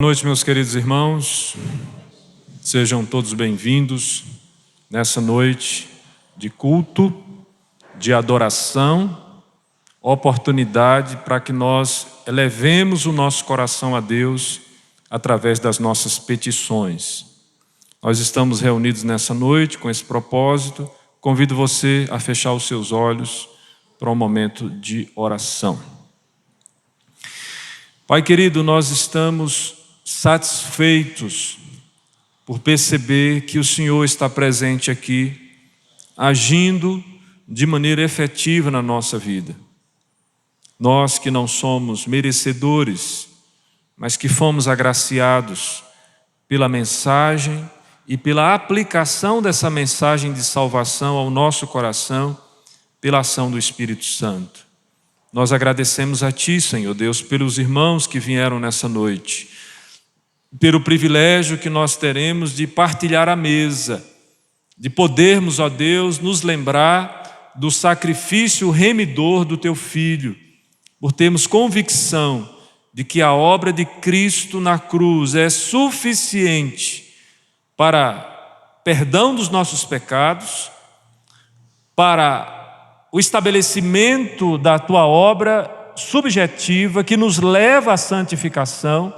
Boa noite, meus queridos irmãos, sejam todos bem-vindos nessa noite de culto, de adoração, oportunidade para que nós elevemos o nosso coração a Deus através das nossas petições. Nós estamos reunidos nessa noite com esse propósito. Convido você a fechar os seus olhos para um momento de oração. Pai querido, nós estamos satisfeitos por perceber que o Senhor está presente aqui, agindo de maneira efetiva na nossa vida. Nós que não somos merecedores, mas que fomos agraciados pela mensagem e pela aplicação dessa mensagem de salvação ao nosso coração, pela ação do Espírito Santo. Nós agradecemos a Ti, Senhor Deus, pelos irmãos que vieram nessa noite, pelo privilégio que nós teremos de partilhar a mesa, de podermos, ó Deus, nos lembrar do sacrifício remidor do Teu Filho, por termos convicção de que a obra de Cristo na cruz é suficiente para perdão dos nossos pecados, para o estabelecimento da Tua obra subjetiva que nos leva à santificação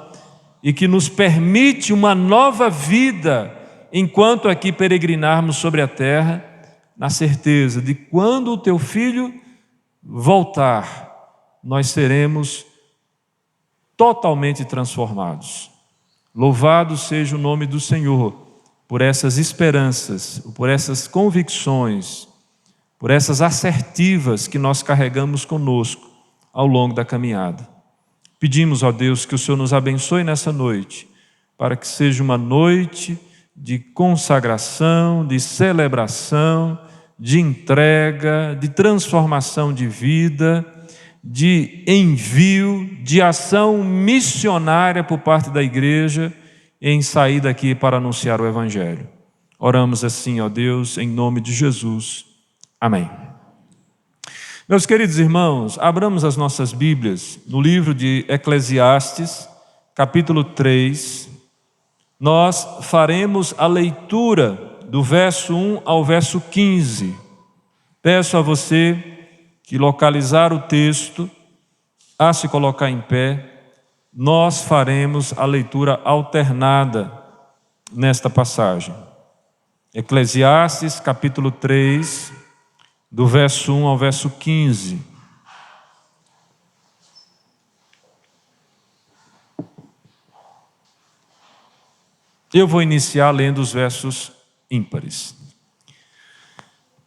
e que nos permite uma nova vida enquanto aqui peregrinarmos sobre a terra, na certeza de quando o Teu Filho voltar, nós seremos totalmente transformados. Louvado seja o nome do Senhor por essas esperanças, por essas convicções, por essas assertivas que nós carregamos conosco ao longo da caminhada. Pedimos, ó Deus, que o Senhor nos abençoe nessa noite, para que seja uma noite de consagração, de celebração, de entrega, de transformação de vida, de envio, de ação missionária por parte da igreja em sair daqui para anunciar o Evangelho. Oramos assim, ó Deus, em nome de Jesus. Amém. Meus queridos irmãos, abramos as nossas Bíblias no livro de Eclesiastes, capítulo 3. Nós faremos a leitura do verso 1 ao verso 15. Peço a você que localizar o texto, a se colocar em pé, nós faremos a leitura alternada nesta passagem. Eclesiastes, capítulo 3, do verso 1 ao verso 15. Eu vou iniciar lendo os versos ímpares.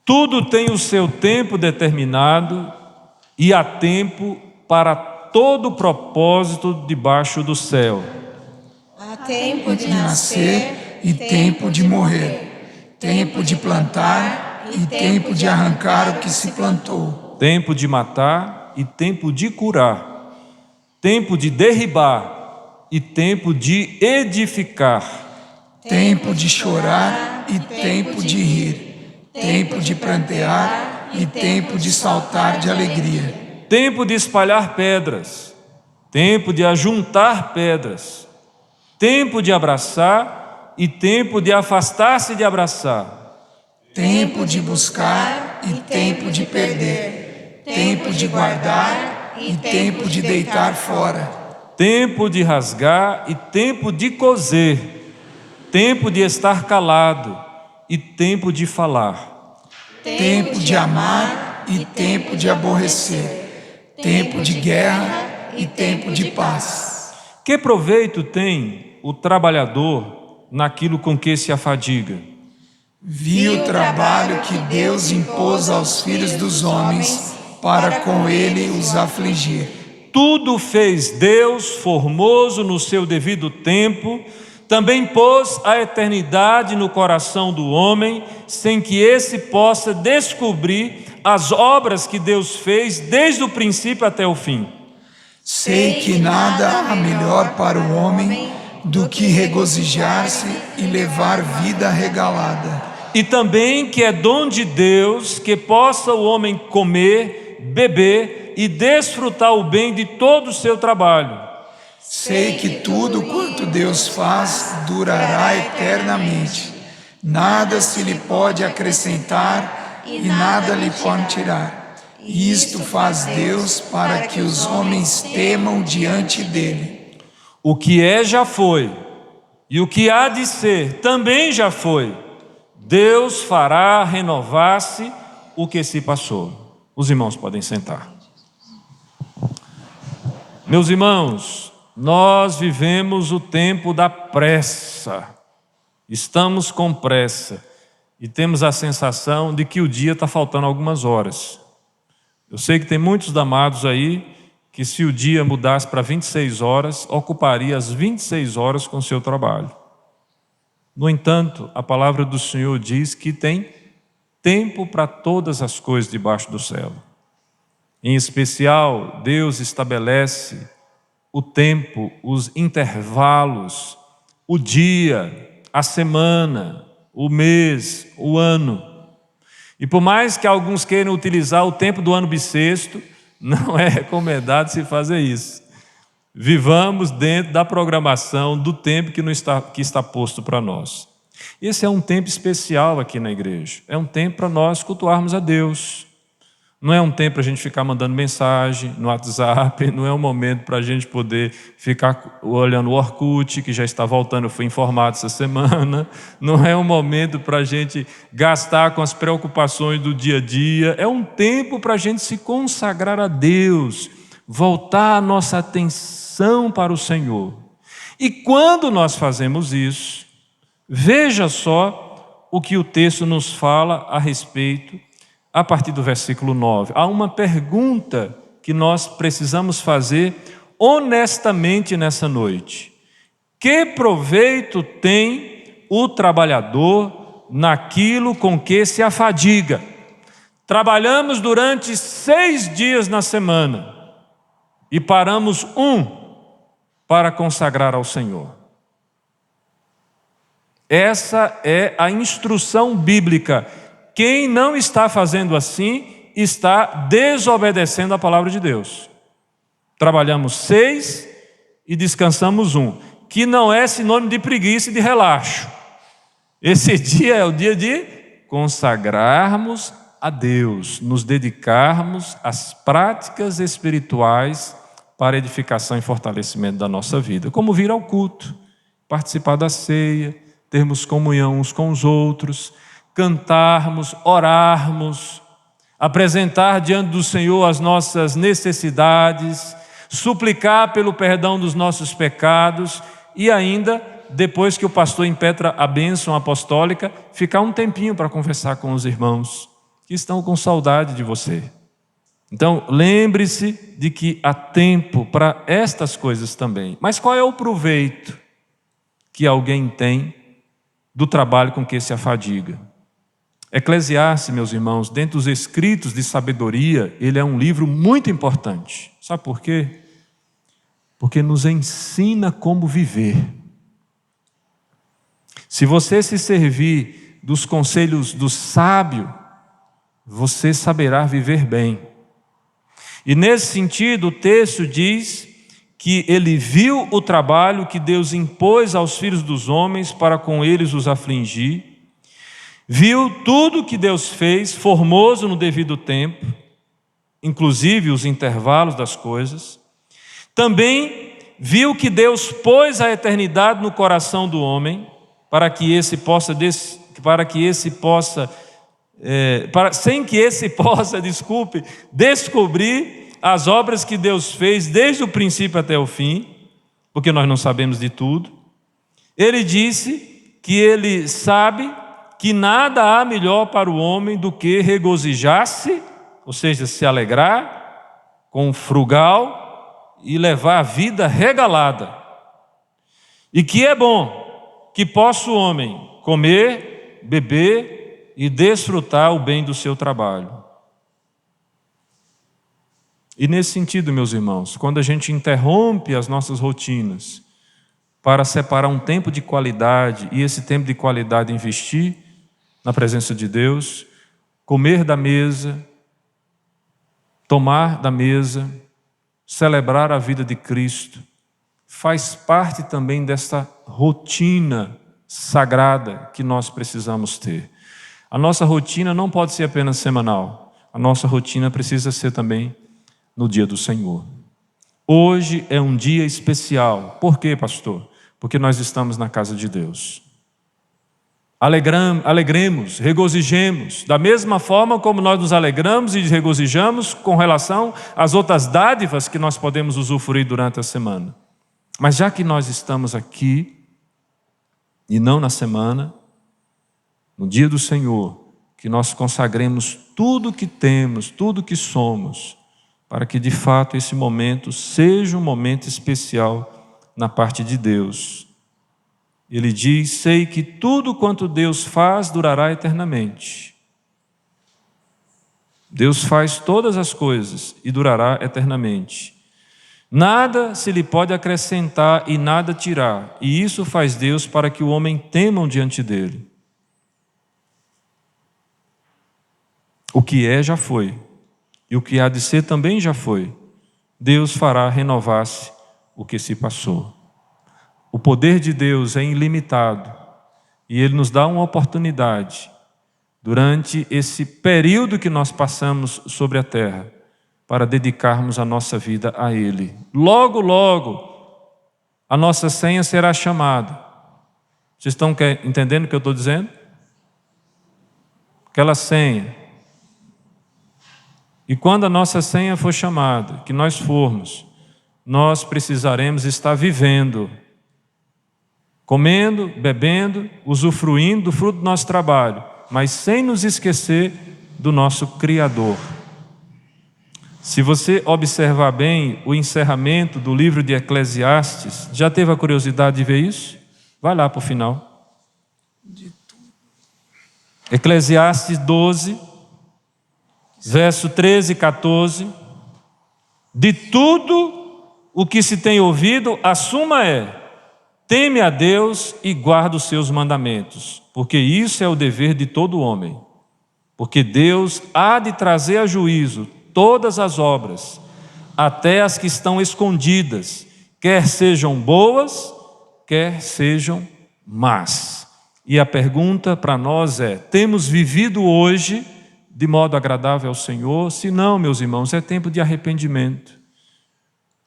Tudo tem o seu tempo determinado e há tempo para todo propósito debaixo do céu. Há tempo de nascer e tempo de morrer, tempo de plantar e tempo de arrancar o que se plantou, tempo de matar e tempo de curar, tempo de derribar e tempo de edificar, tempo de chorar e tempo de rir, tempo de prantear e tempo de saltar de alegria, tempo de espalhar pedras, tempo de ajuntar pedras, tempo de abraçar e tempo de afastar-se de abraçar, tempo de buscar e tempo de perder, tempo de guardar e tempo de deitar fora, tempo de rasgar e tempo de coser, tempo de estar calado e tempo de falar, tempo de amar e tempo de aborrecer, tempo de guerra e tempo de paz. Que proveito tem o trabalhador naquilo com que se afadiga? Vi o trabalho que Deus impôs aos filhos dos homens para com ele os afligir. Tudo fez Deus formoso no seu devido tempo, também pôs a eternidade no coração do homem, sem que esse possa descobrir as obras que Deus fez desde o princípio até o fim. Sei que nada há melhor para o homem do que regozijar-se e levar vida regalada. E também que é dom de Deus que possa o homem comer, beber e desfrutar o bem de todo o seu trabalho. Sei que tudo quanto Deus faz durará eternamente. Nada se lhe pode acrescentar e nada lhe pode tirar. Isto faz Deus para que os homens temam diante dele. O que é já foi, e o que há de ser também já foi. Deus fará renovar-se o que se passou. Os irmãos podem sentar. Meus irmãos, nós vivemos o tempo da pressa. Estamos com pressa e temos a sensação de que o dia está faltando algumas horas. Eu sei que tem muitos amados aí que, se o dia mudasse para 26 horas, ocuparia as 26 horas com o seu trabalho. No entanto, a palavra do Senhor diz que tem tempo para todas as coisas debaixo do céu. Em especial, Deus estabelece o tempo, os intervalos, o dia, a semana, o mês, o ano. E por mais que alguns queiram utilizar o tempo do ano bissexto, não é recomendado se fazer isso. Vivamos dentro da programação do tempo que está posto para nós. Esse é um tempo especial aqui na igreja. É um tempo para nós cultuarmos a Deus. Não é um tempo para a gente ficar mandando mensagem no WhatsApp, não é um momento para a gente poder ficar olhando o Orkut, que já está voltando, eu fui informado essa semana. Não é um momento para a gente gastar com as preocupações do dia a dia. É um tempo para a gente se consagrar a Deus, voltar a nossa atenção para o Senhor. E quando nós fazemos isso, veja só o que o texto nos fala a respeito. A partir do versículo 9, há uma pergunta que nós precisamos fazer honestamente nessa noite. Que proveito tem o trabalhador naquilo com que se afadiga? Trabalhamos durante 6 dias na semana e paramos para consagrar ao Senhor. Essa é a instrução bíblica. Quem não está fazendo assim, está desobedecendo a palavra de Deus. Trabalhamos 6 e descansamos 1, que não é sinônimo de preguiça e de relaxo. Esse dia é o dia de consagrarmos a Deus, nos dedicarmos às práticas espirituais para edificação e fortalecimento da nossa vida, como vir ao culto, participar da ceia, termos comunhão uns com os outros, cantarmos, orarmos, apresentar diante do Senhor as nossas necessidades, suplicar pelo perdão dos nossos pecados e ainda, depois que o pastor impetra a bênção apostólica, ficar um tempinho para conversar com os irmãos que estão com saudade de você. Então, lembre-se de que há tempo para estas coisas também. Mas qual é o proveito que alguém tem do trabalho com que se afadiga? Eclesiastes, meus irmãos, dentro dos escritos de sabedoria, ele é um livro muito importante. Sabe por quê? Porque nos ensina como viver. Se você se servir dos conselhos do sábio, você saberá viver bem. E nesse sentido, o texto diz que ele viu o trabalho que Deus impôs aos filhos dos homens para com eles os afligir, viu tudo que Deus fez, formoso no devido tempo, inclusive os intervalos das coisas. Também viu que Deus pôs a eternidade no coração do homem, sem que esse possa descobrir as obras que Deus fez desde o princípio até o fim, porque nós não sabemos de tudo. Ele disse que ele sabe que nada há melhor para o homem do que regozijar-se, ou seja, se alegrar com o frugal e levar a vida regalada. E que é bom que possa o homem comer, beber e desfrutar o bem do seu trabalho. E nesse sentido, meus irmãos, quando a gente interrompe as nossas rotinas para separar um tempo de qualidade e esse tempo de qualidade investir na presença de Deus, comer da mesa, tomar da mesa, celebrar a vida de Cristo, faz parte também dessa rotina sagrada que nós precisamos ter. A nossa rotina não pode ser apenas semanal. A nossa rotina precisa ser também no dia do Senhor. Hoje é um dia especial. Por quê, pastor? Porque nós estamos na casa de Deus. Alegremos, regozijemos, da mesma forma como nós nos alegramos e regozijamos com relação às outras dádivas que nós podemos usufruir durante a semana. Mas já que nós estamos aqui, e não na semana, no dia do Senhor, que nós consagremos tudo que temos, tudo que somos, para que de fato esse momento seja um momento especial na parte de Deus. Ele diz: sei que tudo quanto Deus faz durará eternamente. Deus faz todas as coisas e durará eternamente. Nada se lhe pode acrescentar e nada tirar, e isso faz Deus para que o homem temam diante dele. O que é já foi, e o que há de ser também já foi. Deus fará renovar-se o que se passou. O poder de Deus é ilimitado e Ele nos dá uma oportunidade durante esse período que nós passamos sobre a terra para dedicarmos a nossa vida a Ele. Logo, logo, a nossa senha será chamada. Vocês estão entendendo o que eu estou dizendo? Aquela senha. E quando a nossa senha for chamada, que nós formos, nós precisaremos estar vivendo, comendo, bebendo, usufruindo do fruto do nosso trabalho, mas sem nos esquecer do nosso Criador. Se você observar bem o encerramento do livro de Eclesiastes, já teve a curiosidade de ver isso? Vai lá para o final. Eclesiastes 12, verso 13 e 14. De tudo o que se tem ouvido, a suma é: teme a Deus e guarda os seus mandamentos, porque isso é o dever de todo homem. Porque Deus há de trazer a juízo todas as obras, até as que estão escondidas, quer sejam boas, quer sejam más. E a pergunta para nós é: temos vivido hoje de modo agradável ao Senhor? Se não, meus irmãos, é tempo de arrependimento,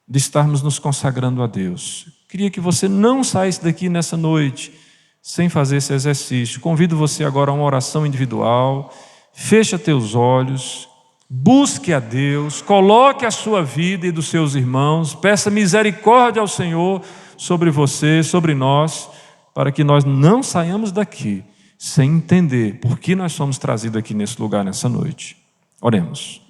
de estarmos nos consagrando a Deus. Queria que você não saísse daqui nessa noite sem fazer esse exercício. Convido você agora a uma oração individual. Fecha teus olhos, busque a Deus, coloque a sua vida e dos seus irmãos, peça misericórdia ao Senhor sobre você, sobre nós, para que nós não saiamos daqui sem entender por que nós somos trazidos aqui nesse lugar nessa noite. Oremos.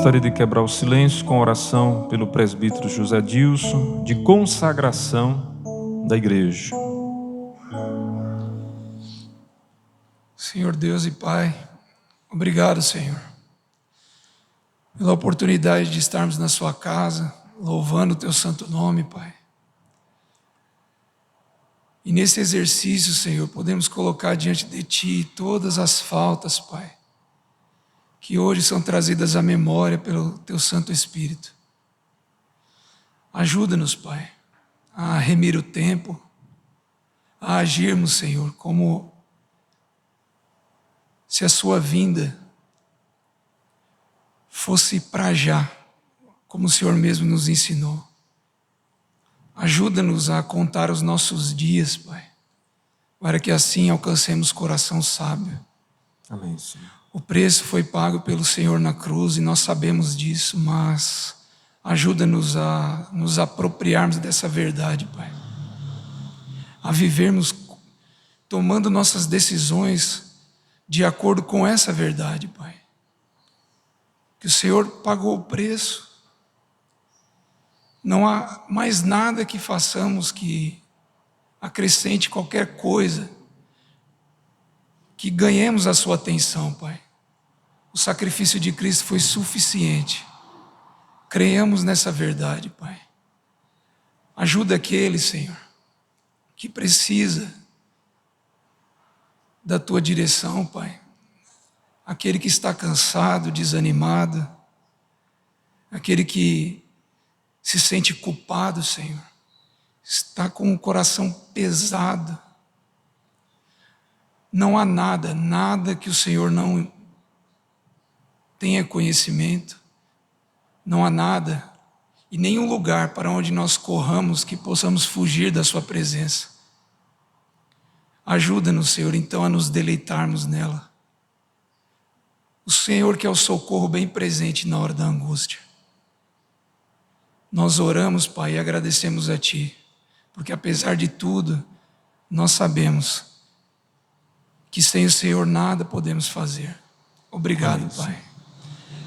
gostaria de quebrar o silêncio com a oração pelo presbítero José Dilson, de consagração da igreja. Senhor Deus e Pai, obrigado, Senhor, pela oportunidade de estarmos na sua casa, louvando o teu santo nome, Pai. E nesse exercício, Senhor, podemos colocar diante de Ti todas as faltas, Pai, que hoje são trazidas à memória pelo Teu Santo Espírito. Ajuda-nos, Pai, a remir o tempo, a agirmos, Senhor, como se a Sua vinda fosse para já, como o Senhor mesmo nos ensinou. Ajuda-nos a contar os nossos dias, Pai, para que assim alcancemos coração sábio. Amém, Senhor. O preço foi pago pelo Senhor na cruz e nós sabemos disso, mas ajuda-nos a nos apropriarmos dessa verdade, Pai. A vivermos tomando nossas decisões de acordo com essa verdade, Pai. Que o Senhor pagou o preço. Não há mais nada que façamos que acrescente qualquer coisa, que ganhemos a sua atenção, Pai. O sacrifício de Cristo foi suficiente. Creiamos nessa verdade, Pai. Ajuda aquele, Senhor, que precisa da tua direção, Pai. Aquele que está cansado, desanimado, aquele que se sente culpado, Senhor, está com o coração pesado. Não há nada que o Senhor não tenha conhecimento, não há nada e nenhum lugar para onde nós corramos que possamos fugir da sua presença. Ajuda-nos, Senhor, então a nos deleitarmos nela. O Senhor que é o socorro bem presente na hora da angústia. Nós oramos, Pai, e agradecemos a Ti, porque apesar de tudo, nós sabemos que sem o Senhor nada podemos fazer. Obrigado, Pai.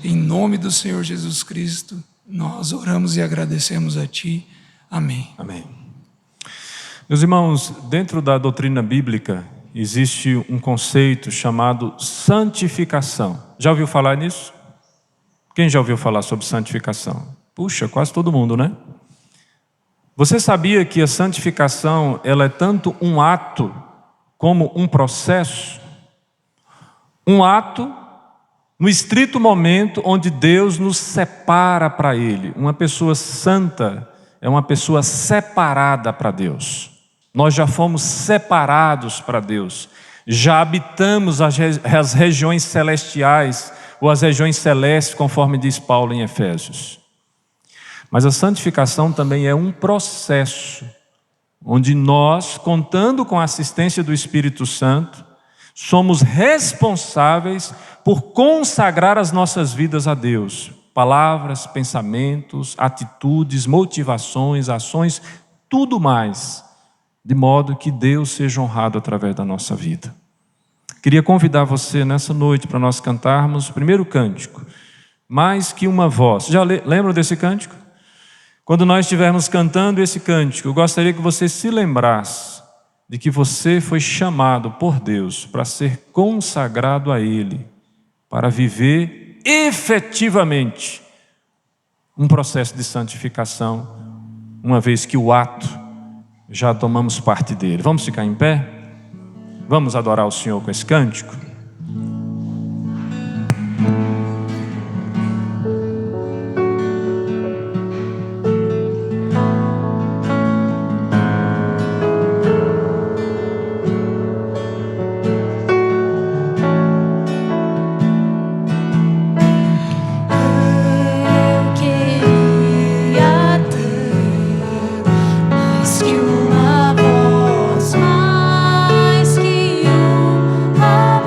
Em nome do Senhor Jesus Cristo, nós oramos e agradecemos a Ti. Amém. Amém. Meus irmãos, dentro da doutrina bíblica existe um conceito chamado santificação. Já ouviu falar nisso? Quem já ouviu falar sobre santificação? Puxa, quase todo mundo, né? Você sabia que a santificação, ela é tanto um ato como um processo? Um ato no estrito momento onde Deus nos separa para Ele. Uma pessoa santa é uma pessoa separada para Deus. Nós já fomos separados para Deus. Já habitamos as regiões celestiais ou as regiões celestes, conforme diz Paulo em Efésios. Mas a santificação também é um processo, onde nós, contando com a assistência do Espírito Santo, somos responsáveis por consagrar as nossas vidas a Deus. Palavras, pensamentos, atitudes, motivações, ações, tudo mais, de modo que Deus seja honrado através da nossa vida. Queria convidar você nessa noite para nós cantarmos o primeiro cântico, Mais que uma Voz. Já lembram desse cântico? Quando nós estivermos cantando esse cântico, eu gostaria que você se lembrasse de que você foi chamado por Deus para ser consagrado a Ele, para viver efetivamente um processo de santificação, uma vez que o ato já tomamos parte dele. Vamos ficar em pé? Vamos adorar o Senhor com esse cântico? Mais que uma voz, mais que uma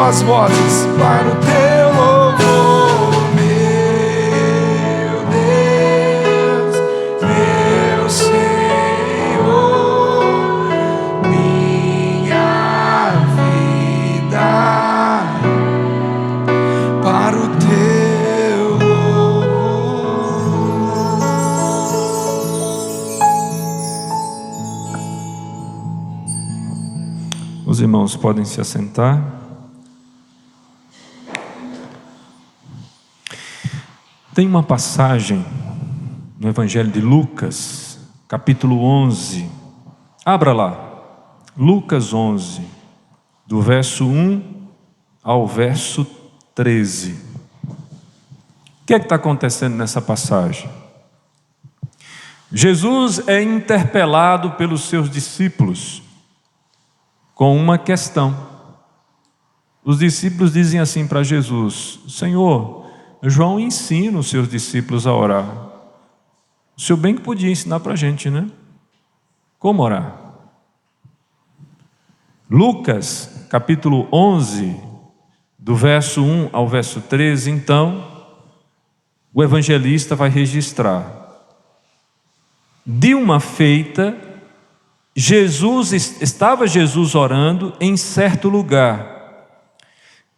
as vozes para o teu louvor, meu Deus, meu Senhor, minha vida para o teu louvor. Os irmãos podem se assentar. Tem uma passagem no Evangelho de Lucas, capítulo 11. Abra lá, Lucas 11, do verso 1 ao verso 13. O que é que está acontecendo nessa passagem? Jesus é interpelado pelos seus discípulos com uma questão. Os discípulos dizem assim para Jesus: Senhor, João ensina os seus discípulos a orar. O Senhor bem que podia ensinar para a gente, né? Como orar? Lucas, capítulo 11, do verso 1 ao verso 13, então, o evangelista vai registrar. De uma feita, estava Jesus orando em certo lugar.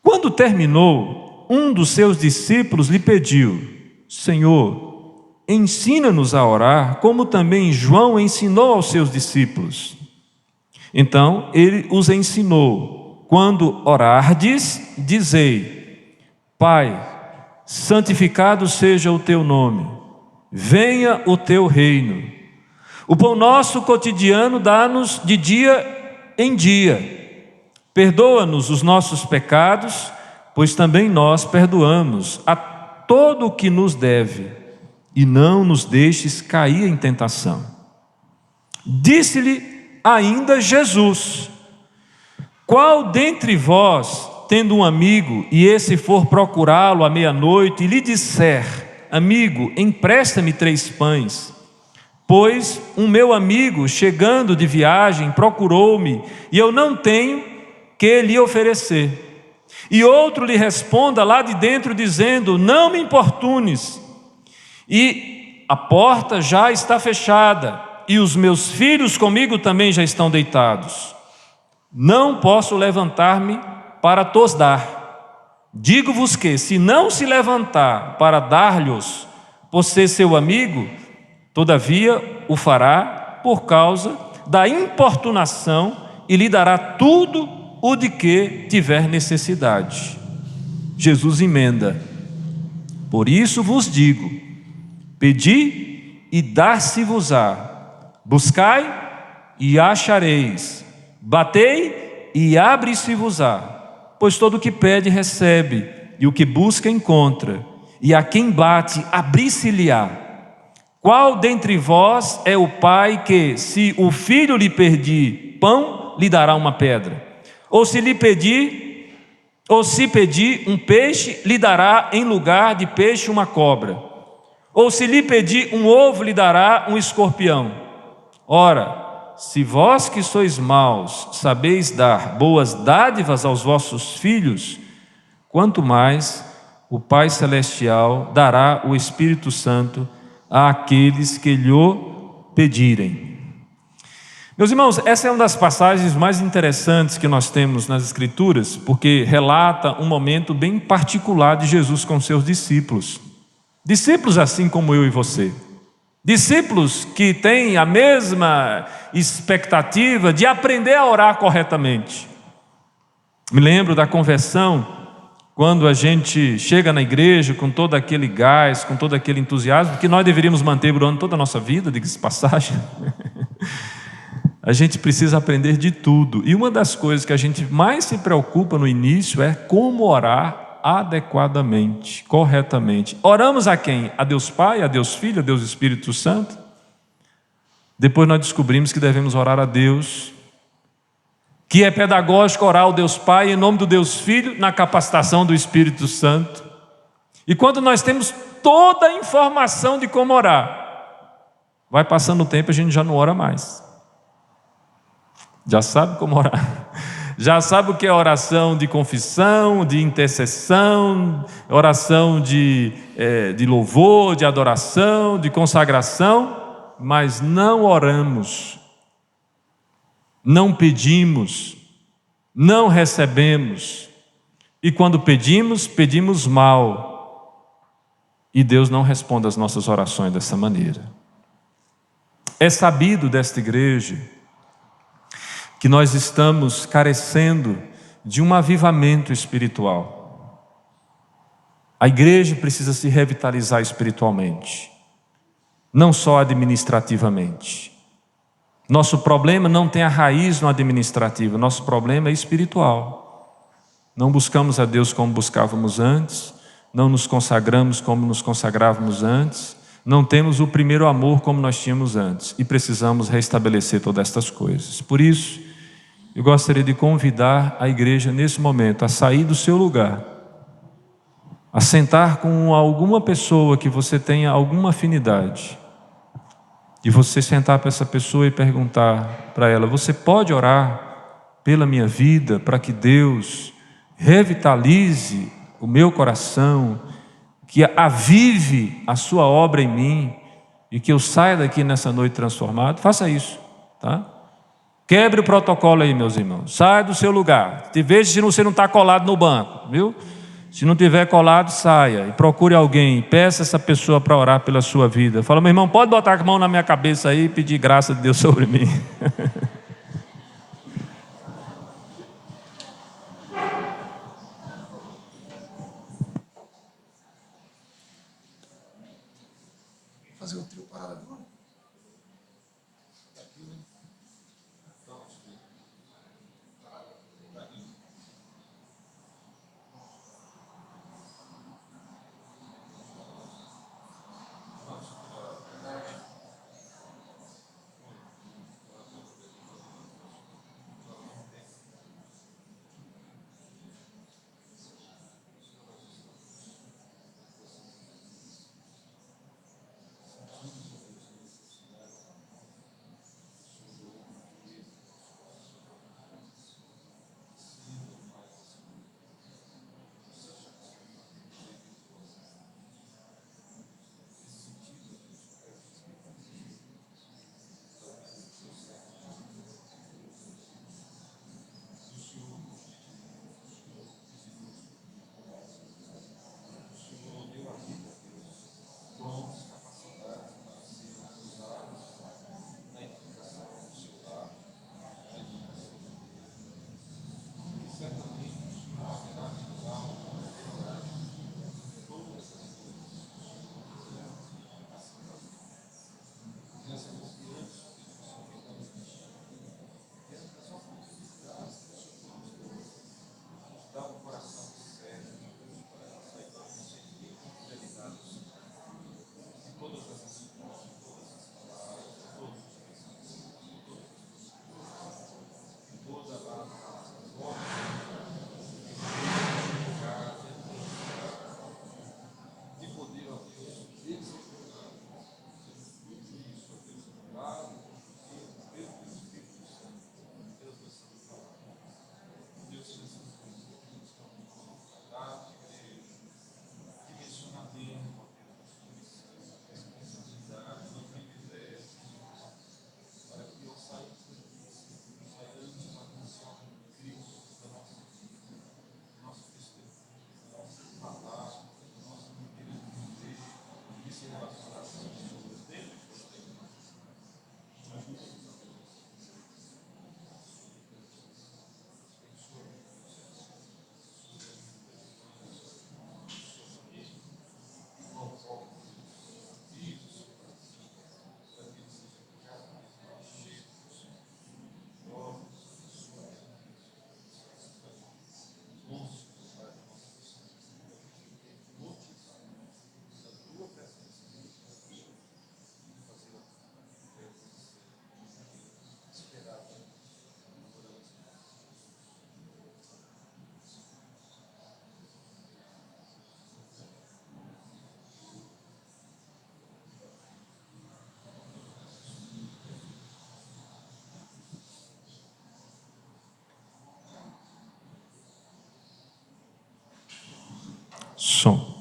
Quando terminou, um dos seus discípulos lhe pediu: Senhor, ensina-nos a orar, como também João ensinou aos seus discípulos. Então ele os ensinou: quando orardes, dizei: Pai, santificado seja o teu nome, venha o teu reino. O pão nosso cotidiano dá-nos de dia em dia. Perdoa-nos os nossos pecados, pois também nós perdoamos a todo o que nos deve, e não nos deixes cair em tentação. Disse-lhe ainda Jesus: Qual dentre vós, tendo um amigo, e esse for procurá-lo à meia-noite, e lhe disser: Amigo, empresta-me 3 pães, pois um meu amigo, chegando de viagem, procurou-me, e eu não tenho que lhe oferecer. E outro lhe responda lá de dentro, dizendo: Não me importunes, e a porta já está fechada, e os meus filhos comigo também já estão deitados. Não posso levantar-me para tos dar. Digo-vos que, se não se levantar para dar-lhes, por ser seu amigo, todavia o fará por causa da importunação, e lhe dará tudo o de que tiver necessidade. Jesus emenda: Por isso vos digo, pedi e dar-se-vos-á, buscai e achareis, batei e abre-se-vos-á, pois todo o que pede recebe, e o que busca encontra, e a quem bate abrir-se-lhe-á. Qual dentre vós é o pai que, se o filho lhe pedir pão, lhe dará uma pedra? Ou se pedir um peixe, lhe dará em lugar de peixe uma cobra? Ou se lhe pedir um ovo, lhe dará um escorpião? Ora, se vós que sois maus sabeis dar boas dádivas aos vossos filhos, quanto mais o Pai Celestial dará o Espírito Santo àqueles que lhe pedirem. Meus irmãos, essa é uma das passagens mais interessantes que nós temos nas Escrituras, porque relata um momento bem particular de Jesus com seus discípulos. Discípulos assim como eu e você. Discípulos que têm a mesma expectativa de aprender a orar corretamente. Me lembro da conversão, quando a gente chega na igreja com todo aquele gás, com todo aquele entusiasmo, que nós deveríamos manter durante toda a nossa vida, diga-se de passagem. A gente precisa aprender de tudo. E uma das coisas que a gente mais se preocupa no início é como orar adequadamente, corretamente. Oramos a quem? A Deus Pai, a Deus Filho, a Deus Espírito Santo? Depois nós descobrimos que devemos orar a Deus, que é pedagógico orar ao Deus Pai em nome do Deus Filho, na capacitação do Espírito Santo. E quando nós temos toda a informação de como orar, vai passando o tempo e a gente já não ora mais. Já sabe como orar, Já sabe o que é oração de confissão, de intercessão, oração de louvor, de adoração, de consagração, mas não oramos, não pedimos, não recebemos. E quando pedimos, pedimos mal. E Deus não responde às nossas orações dessa maneira. É sabido desta igreja que nós estamos carecendo de um avivamento espiritual. A igreja precisa se revitalizar espiritualmente, não só administrativamente. Nosso problema não tem a raiz no administrativo, nosso problema é espiritual. Não buscamos a Deus como buscávamos antes, não nos consagramos como nos consagrávamos antes, não temos o primeiro amor como nós tínhamos antes e precisamos restabelecer todas estas coisas. Por isso, eu gostaria de convidar a igreja nesse momento a sair do seu lugar, a sentar com alguma pessoa que você tenha alguma afinidade, e você sentar para essa pessoa e perguntar para ela: você pode orar pela minha vida, para que Deus revitalize o meu coração, que avive a sua obra em mim, e que eu saia daqui nessa noite transformado? Faça isso, tá? Quebre o protocolo aí, meus irmãos. Saia do seu lugar. Te veja se você não está colado no banco, viu? Se não tiver colado, saia e procure alguém. Peça essa pessoa para orar pela sua vida. Fala: meu irmão, pode botar a mão na minha cabeça aí e pedir graça de Deus sobre mim. Fazer o trio parado agora. Som.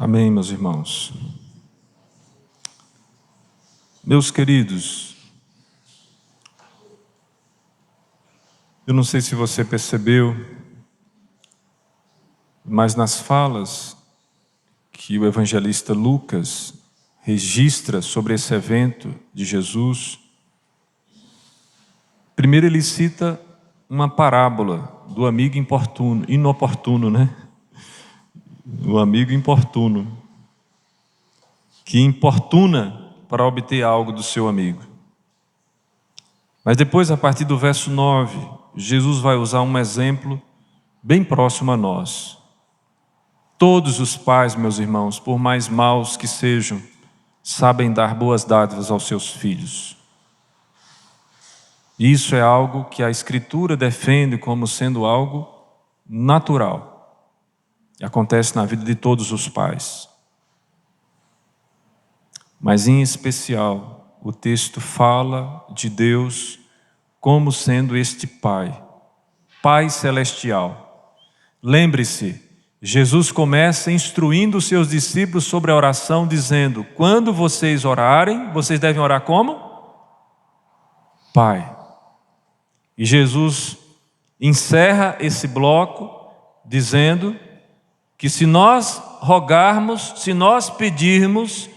Amém, meus irmãos. Meus queridos, eu não sei se você percebeu, mas nas falas que o evangelista Lucas registra sobre esse evento de Jesus, primeiro ele cita uma parábola do amigo inoportuno, né? O amigo importuno, que importuna para obter algo do seu amigo. Mas depois, a partir do verso 9, Jesus vai usar um exemplo bem próximo a nós. Todos os pais, meus irmãos, por mais maus que sejam, sabem dar boas dádivas aos seus filhos. Isso é algo que a Escritura defende como sendo algo natural. E acontece na vida de todos os pais. Mas em especial, o texto fala de Deus como sendo este Pai, Pai Celestial. Lembre-se, Jesus começa instruindo os seus discípulos sobre a oração, dizendo: quando vocês orarem, vocês devem orar como? Pai. E Jesus encerra esse bloco dizendo que se nós rogarmos, se nós pedirmos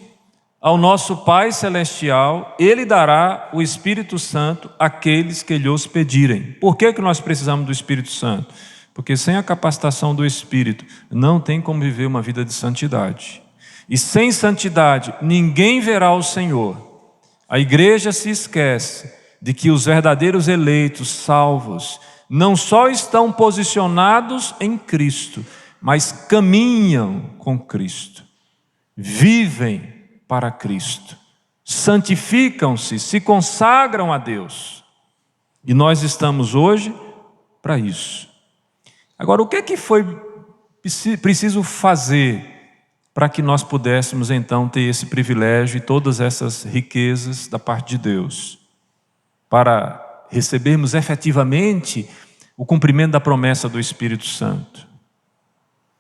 ao nosso Pai Celestial, Ele dará o Espírito Santo àqueles que lhe os pedirem. Por que nós precisamos do Espírito Santo? Porque sem a capacitação do Espírito, não tem como viver uma vida de santidade. E sem santidade, ninguém verá o Senhor. A igreja se esquece de que os verdadeiros eleitos, salvos, não só estão posicionados em Cristo, mas caminham com Cristo, vivem para Cristo, santificam-se, se consagram a Deus. E nós estamos hoje para isso. Agora, o que é que foi preciso fazer para que nós pudéssemos então ter esse privilégio e todas essas riquezas da parte de Deus? Para recebermos efetivamente o cumprimento da promessa do Espírito Santo.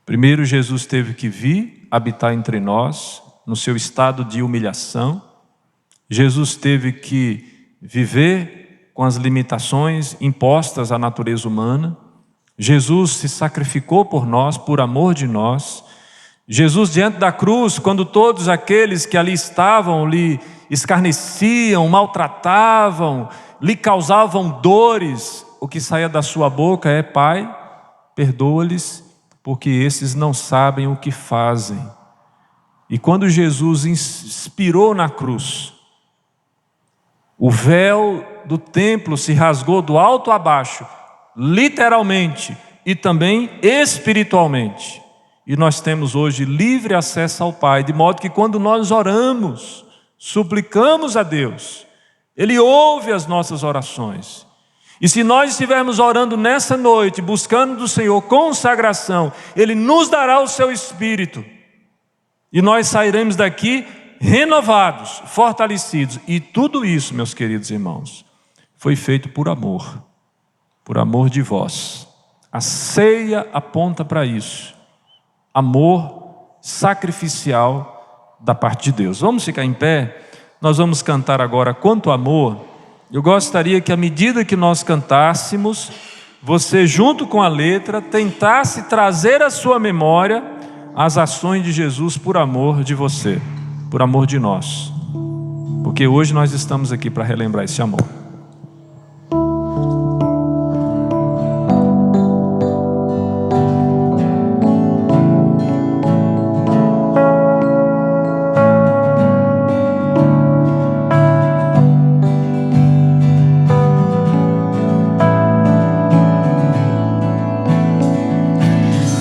Primeiro, Jesus teve que vir habitar entre nós, no seu estado de humilhação. Jesus teve que viver com as limitações impostas à natureza humana. Jesus se sacrificou por nós, por amor de nós. Jesus, diante da cruz, quando todos aqueles que ali estavam lhe escarneciam, maltratavam, lhe causavam dores, o que saía da sua boca é: Pai, perdoa-lhes, porque esses não sabem o que fazem. E quando Jesus expirou na cruz, o véu do templo se rasgou do alto a baixo, literalmente e também espiritualmente. E nós temos hoje livre acesso ao Pai, de modo que quando nós oramos, suplicamos a Deus, Ele ouve as nossas orações. E se nós estivermos orando nessa noite, buscando do Senhor consagração, Ele nos dará o seu Espírito. E nós sairemos daqui renovados, fortalecidos. E tudo isso, meus queridos irmãos, foi feito por amor de vós. A ceia aponta para isso. Amor sacrificial da parte de Deus. Vamos ficar em pé? Nós vamos cantar agora Quanto Amor. Eu gostaria que, à medida que nós cantássemos, você, junto com a letra, tentasse trazer à sua memória as ações de Jesus por amor de você, por amor de nós. porque hoje nós estamos aqui para relembrar esse amor.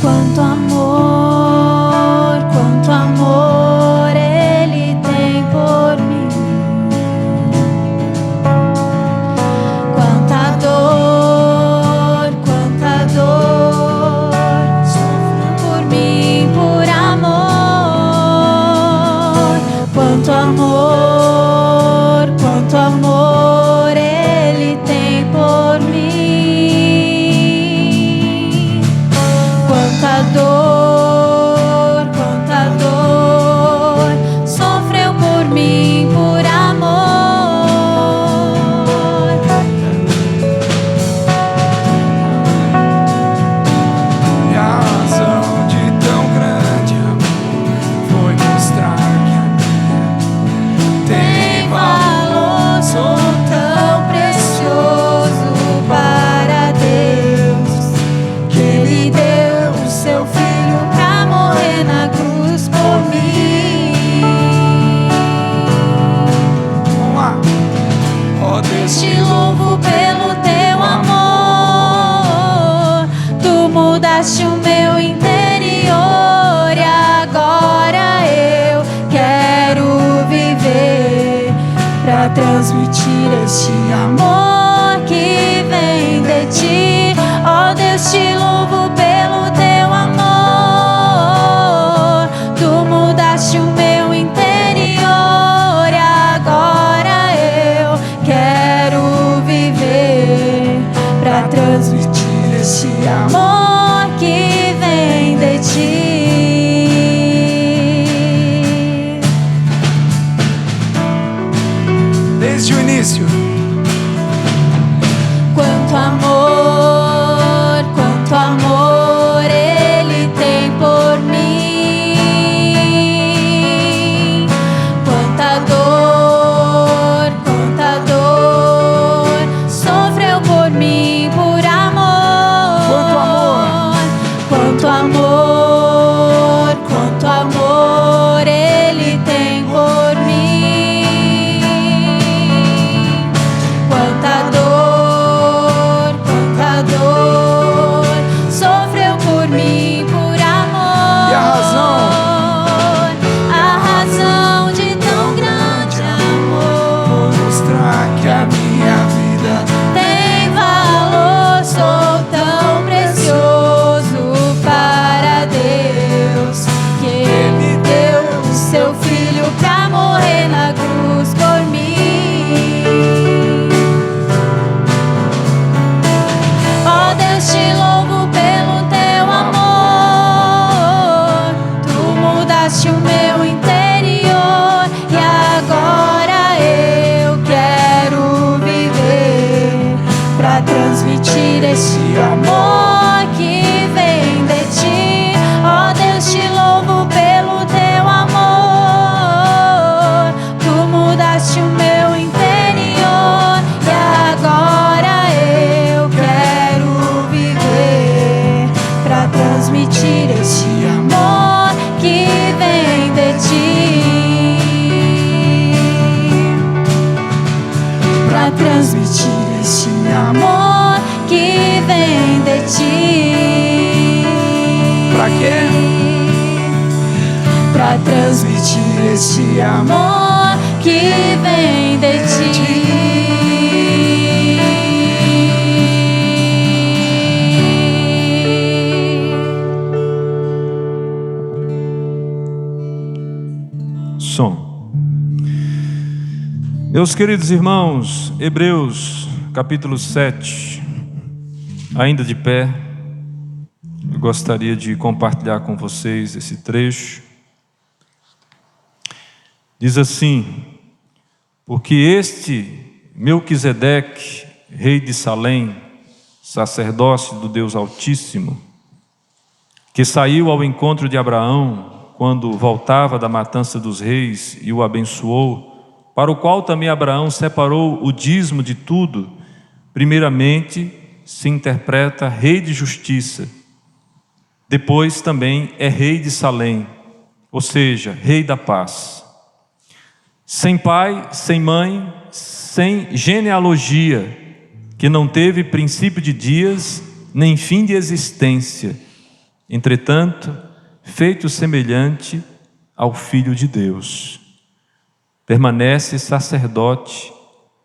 Quanto amor Ele tem por mim. Quanta dor sofreu por mim por amor. Quanto amor Ele tem por mim. Quanta dor sofreu por mim por amor. E a razão de tão grande amor foi mostrar que a minha tem valor. Sou tão precioso para Deus, que Ele deu o seu filho pra morrer na cruz por mim. Vamos lá. Ó Deus, Te louvo pelo teu amor, tu mudaste o meu interior e agora eu quero viver pra transmitir este amor que vem de ti. Ó Deus, te louvo pelo teu amor, tu mudaste o meu interior e agora eu quero viver pra transmitir esse amor que vem de ti. desde o início. Quanto amor Ele tem por mim. Quanta dor sofreu por mim por amor. Quanto amor Ele tem por mim. Quanta dor sofreu por mim por amor. E a razão de tão grande amor Vou mostrar que a minha vida tem valor. Sou tão precioso para Deus, que Ele deu o seu filho pra morrer na cruz por mim. Ó Deus, te louvo pelo teu amor, tu mudaste o meu interior e agora eu quero viver pra transmitir esse amor que vem de ti. Ó Deus, te louvo pelo teu amor, tu mudaste o meu interior e agora eu quero viver pra transmitir esse amor que vem de ti. Pra transmitir esse amor que vem de ti. Pra quê? Pra transmitir esse amor que vem de ti. Som. Meus queridos irmãos, Hebreus capítulo 7, ainda de pé, eu gostaria de compartilhar com vocês esse trecho. Diz assim: porque este Melquisedeque, rei de Salém, sacerdócio do Deus Altíssimo, que saiu ao encontro de Abraão quando voltava da matança dos reis e o abençoou, para o qual também Abraão separou o dízimo de tudo, primeiramente se interpreta rei de justiça, depois também é rei de Salém, ou seja, rei da paz. Sem pai, sem mãe, sem genealogia, que não teve princípio de dias, nem fim de existência, entretanto, feito semelhante ao Filho de Deus, permanece sacerdote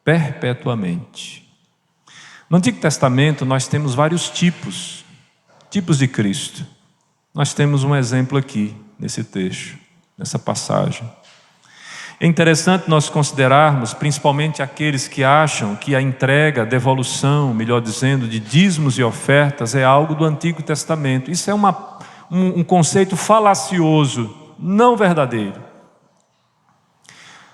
perpetuamente. No Antigo Testamento nós temos vários tipos de Cristo. Nós temos um exemplo aqui, nesse texto, nessa passagem. É interessante nós considerarmos, principalmente aqueles que acham que a entrega, a devolução, melhor dizendo, de dízimos e ofertas é algo do Antigo Testamento. Isso é um conceito falacioso, não verdadeiro.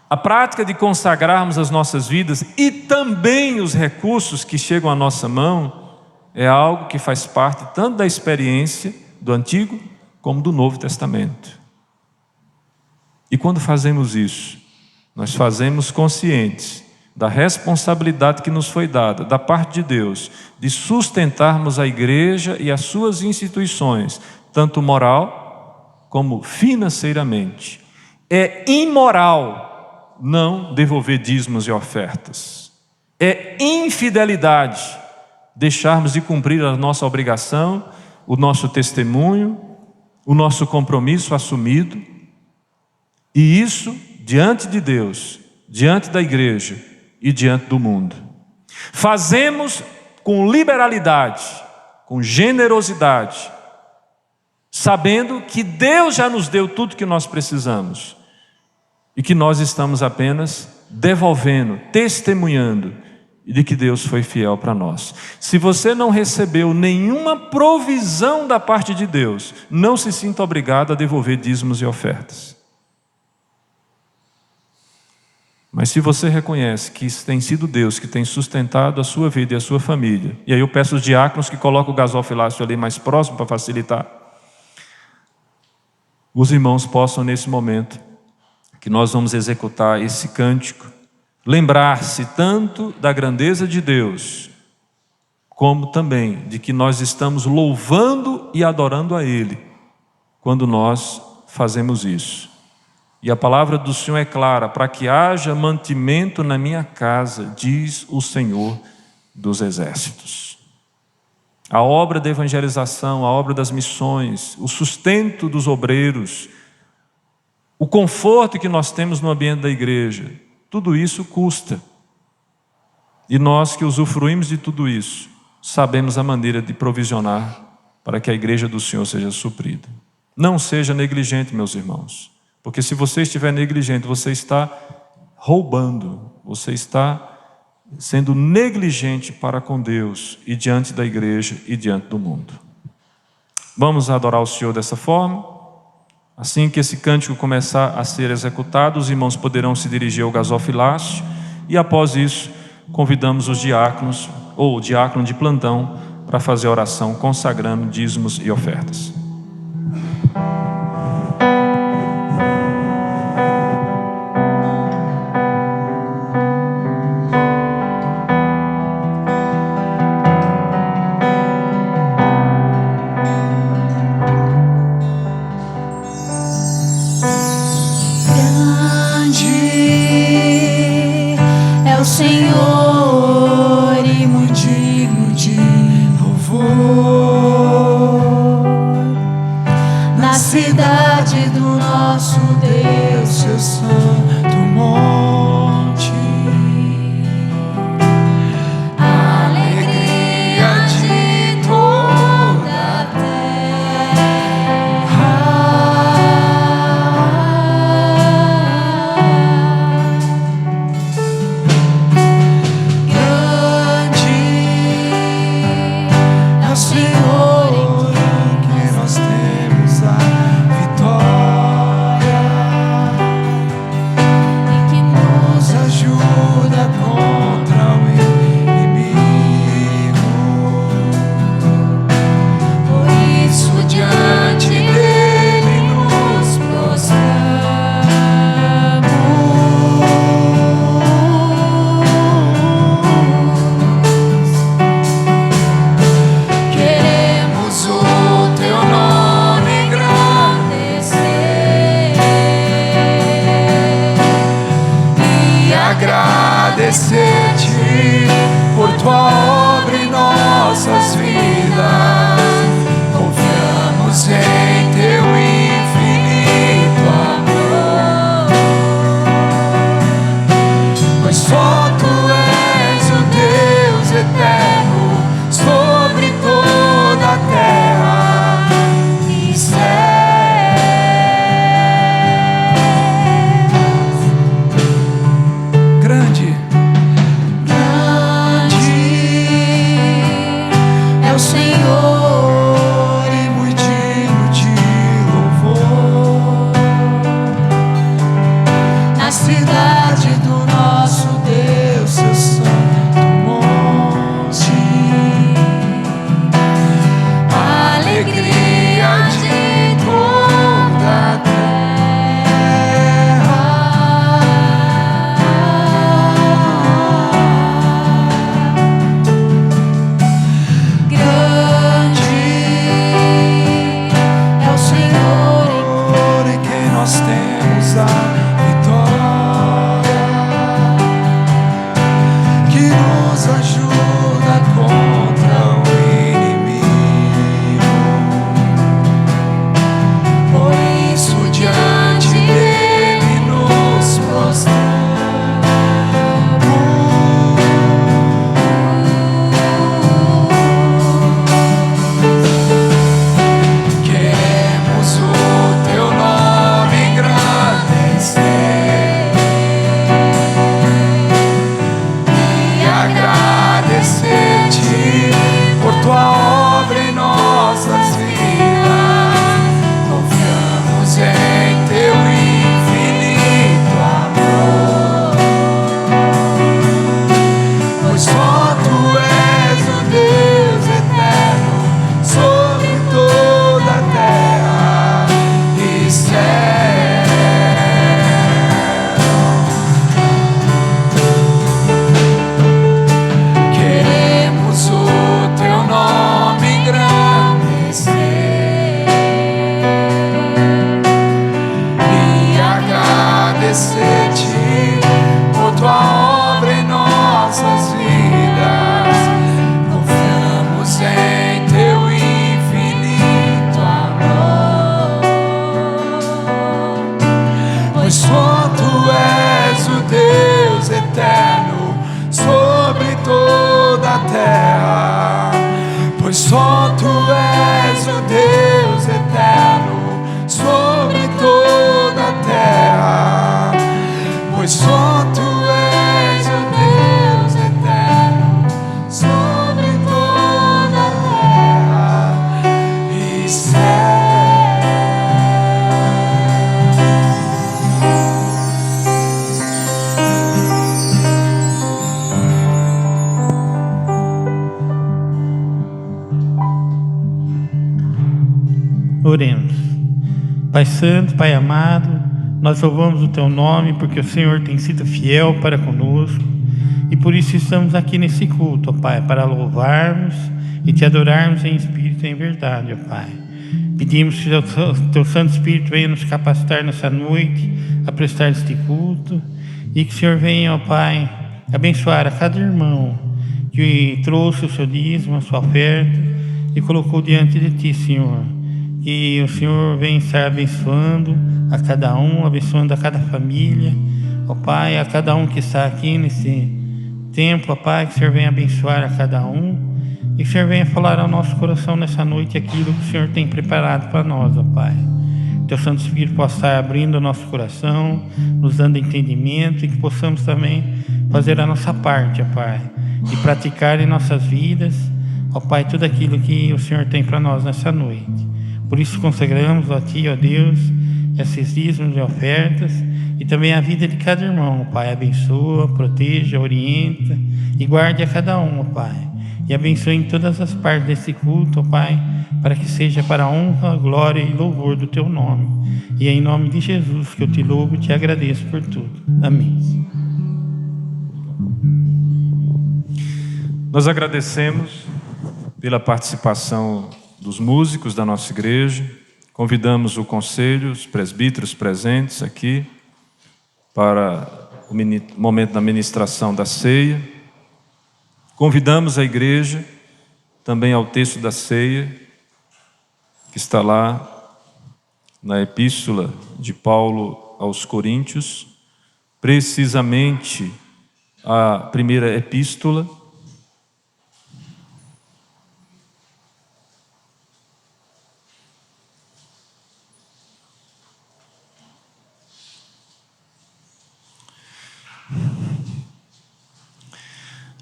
A prática de consagrarmos as nossas vidas e também os recursos que chegam à nossa mão é algo que faz parte tanto da experiência do Antigo como do Novo Testamento. E quando fazemos isso, nós fazemos conscientes da responsabilidade que nos foi dada, da parte de Deus, de sustentarmos a igreja e as suas instituições, tanto moral como financeiramente. É imoral não devolver dízimos e ofertas. É infidelidade deixarmos de cumprir a nossa obrigação, o nosso testemunho, o nosso compromisso assumido, e isso diante de Deus, diante da igreja e diante do mundo. Fazemos com liberalidade, com generosidade, sabendo que Deus já nos deu tudo que nós precisamos e que nós estamos apenas devolvendo, testemunhando de que Deus foi fiel para nós. Se você não recebeu nenhuma provisão da parte de Deus, não se sinta obrigado a devolver dízimos e ofertas. Mas se você reconhece que tem sido Deus que tem sustentado a sua vida e a sua família, e aí eu peço aos diáconos que coloquem o gasofilácio ali mais próximo para facilitar, os irmãos possam nesse momento que nós vamos executar esse cântico, lembrar-se tanto da grandeza de Deus, como também de que nós estamos louvando e adorando a Ele, quando nós fazemos isso. E a palavra do Senhor é clara: para que haja mantimento na minha casa, diz o Senhor dos Exércitos. A obra da evangelização, a obra das missões, o sustento dos obreiros, o conforto que nós temos no ambiente da igreja, tudo isso custa. E nós que usufruímos de tudo isso, sabemos a maneira de provisionar para que a igreja do Senhor seja suprida. Não seja negligente, meus irmãos, porque se você estiver negligente, você está roubando, você está sendo negligente para com Deus e diante da igreja e diante do mundo. Vamos adorar o Senhor dessa forma. Assim que esse cântico começar a ser executado, os irmãos poderão se dirigir ao gasofilácio e após isso convidamos os diáconos ou o diácono de plantão para fazer a oração consagrando dízimos e ofertas. agradecer-te por tua obra em nossas vidas. Confiamos em teu infinito amor, pois só tu és o Deus eterno sobre toda a terra e céus. Grande é o Senhor e muito digno de louvor. na cidade do nosso Deus, Seu santo monte, alegria de toda a grande é o Senhor em quem nós temos a vitória, que nos ajuda contra o inimigo. Por isso diante dele nos prostramos. Queremos o teu nome engrandecer e agradecer-te por tua obra em nossas vidas. Confiamos em teu infinito amor, pois só tu és o Deus eterno sobre toda a terra e céu. Queremos o teu nome engrandecer e agradecer-te por tua obra em nossas vidas. Confiamos em teu infinito amor, pois só tu és o Deus eterno sobre toda a terra. Pois só tu és o Deus eterno sobre toda a terra. Pois só tu és o Deus eterno sobre toda a terra e céu. Oremos. Pai Santo, Pai amado, nós louvamos o Teu nome porque o Senhor tem sido fiel para conosco e por isso estamos aqui nesse culto, ó Pai, para louvarmos e Te adorarmos em espírito e em verdade, ó Pai. Pedimos que o Teu Santo Espírito venha nos capacitar nessa noite a prestar este culto e que o Senhor venha, ó Pai, abençoar a cada irmão que trouxe o seu dízimo, a sua oferta e colocou diante de Ti, Senhor. Que o Senhor venha estar abençoando a cada um, abençoando a cada família, ó Pai, a cada um que está aqui nesse tempo, ó Pai, que o Senhor venha abençoar a cada um e que o Senhor venha falar ao nosso coração nessa noite aquilo que o Senhor tem preparado para nós, ó Pai. Teu Santo Espírito possa estar abrindo o nosso coração, nos dando entendimento e que possamos também fazer a nossa parte, ó Pai, e praticar em nossas vidas, ó Pai, tudo aquilo que o Senhor tem para nós nessa noite. Por isso consagramos a Ti, ó Deus, esses dízimos e ofertas e também a vida de cada irmão, ó Pai. Abençoa, proteja, orienta e guarde a cada um, ó Pai. E abençoe em todas as partes desse culto, ó Pai, para que seja para a honra, glória e louvor do Teu nome. E é em nome de Jesus que eu Te louvo e Te agradeço por tudo. Amém. Nós agradecemos pela participação dos músicos da nossa igreja. Convidamos o conselho, os presbíteros presentes aqui, para o momento da ministração da ceia. Convidamos a igreja também ao texto da ceia, que está lá na epístola de Paulo aos Coríntios, precisamente a primeira epístola.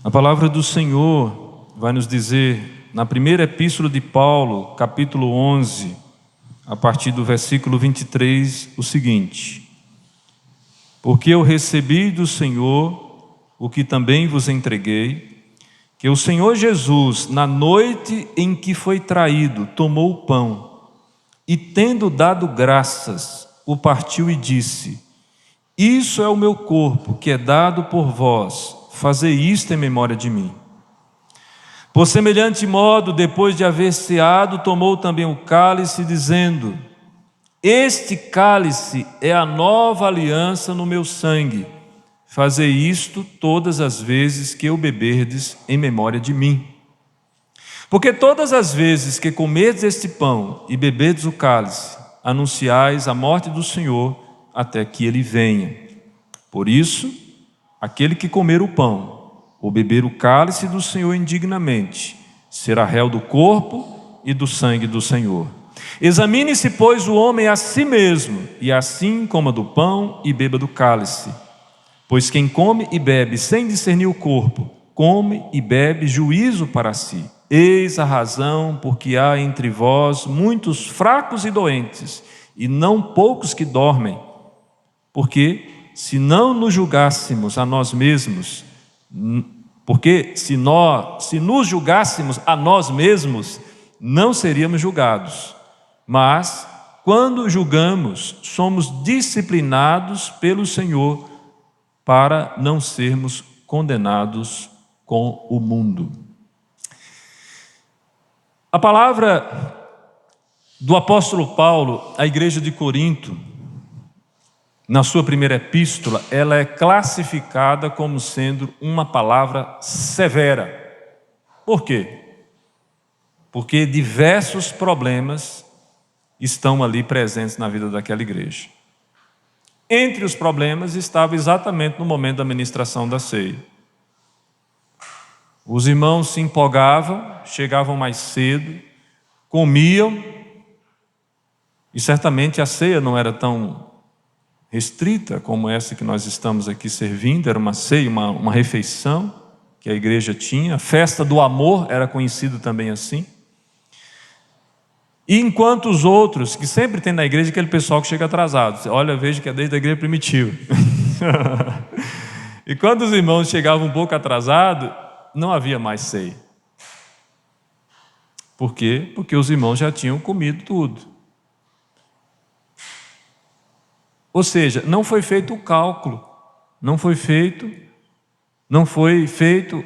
A palavra do Senhor vai nos dizer, na primeira epístola de Paulo, capítulo 11, a partir do versículo 23, o seguinte: porque eu recebi do Senhor o que também vos entreguei, que o Senhor Jesus, na noite em que foi traído, tomou o pão e, tendo dado graças, o partiu e disse: isso é o meu corpo, que é dado por vós, fazei isto em memória de mim. Por semelhante modo, depois de haver ceado, tomou também o cálice, dizendo: este cálice é a nova aliança no meu sangue. Fazei isto todas as vezes que o beberdes em memória de mim. Porque todas as vezes que comerdes este pão e beberdes o cálice, anunciais a morte do Senhor até que ele venha. Por isso, aquele que comer o pão ou beber o cálice do Senhor indignamente será réu do corpo e do sangue do Senhor. Examine-se, pois, o homem a si mesmo, e assim coma do pão e beba do cálice. Pois quem come e bebe sem discernir o corpo, come e bebe juízo para si. Eis a razão porque há entre vós muitos fracos e doentes, e não poucos que dormem. Porque se não nos julgássemos a nós mesmos, se nos julgássemos a nós mesmos, não seríamos julgados. Mas, quando julgamos, somos disciplinados pelo Senhor para não sermos condenados com o mundo. A palavra do apóstolo Paulo à igreja de Corinto, na sua primeira epístola, ela é classificada como sendo uma palavra severa. Por quê? Porque diversos problemas estão ali presentes na vida daquela igreja. Entre os problemas estava exatamente no momento da ministração da ceia. Os irmãos se empolgavam, chegavam mais cedo, comiam, e certamente a ceia não era tão restrita como essa que nós estamos aqui servindo. Era uma ceia, uma refeição que a igreja tinha. A festa do amor era conhecida também assim. E enquanto os outros, que sempre tem na igreja aquele pessoal que chega atrasado, olha, veja que é desde a igreja primitiva. E quando os irmãos chegavam um pouco atrasados, não havia mais ceia. Por quê? Porque os irmãos já tinham comido tudo. Ou seja, não foi feito o cálculo, não foi feito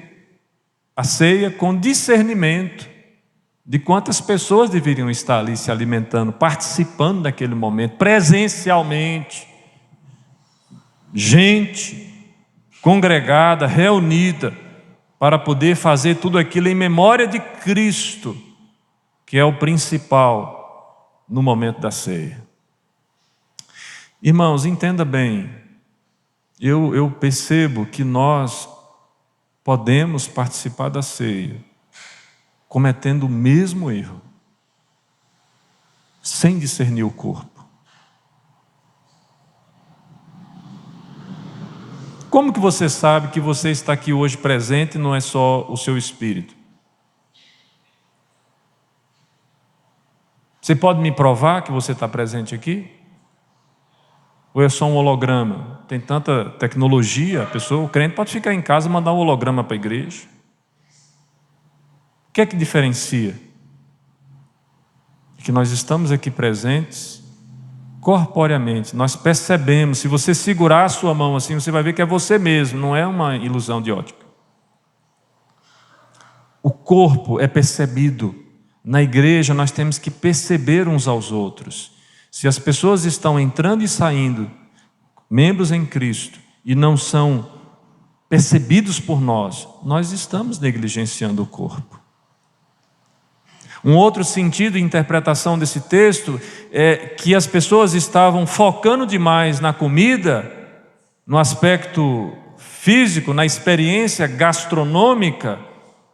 a ceia com discernimento de quantas pessoas deveriam estar ali se alimentando, participando daquele momento, presencialmente. Gente congregada, reunida, para poder fazer tudo aquilo em memória de Cristo, que é o principal no momento da ceia. Irmãos, entenda bem, eu percebo que nós podemos participar da ceia cometendo o mesmo erro, sem discernir o corpo. Como que você sabe que você está aqui hoje presente e não é só o seu espírito? Você pode me provar que você está presente aqui? Ou é só um holograma? Tem tanta tecnologia, o crente pode ficar em casa e mandar um holograma para a igreja. O que é que diferencia? Que nós estamos aqui presentes corporeamente, nós percebemos. Se você segurar a sua mão assim, você vai ver que é você mesmo, não é uma ilusão de ótica. O corpo é percebido. Na igreja nós temos que perceber uns aos outros. Se as pessoas estão entrando e saindo, membros em Cristo, e não são percebidos por nós, nós estamos negligenciando o corpo. Um outro sentido e interpretação desse texto é que as pessoas estavam focando demais na comida, no aspecto físico, na experiência gastronômica,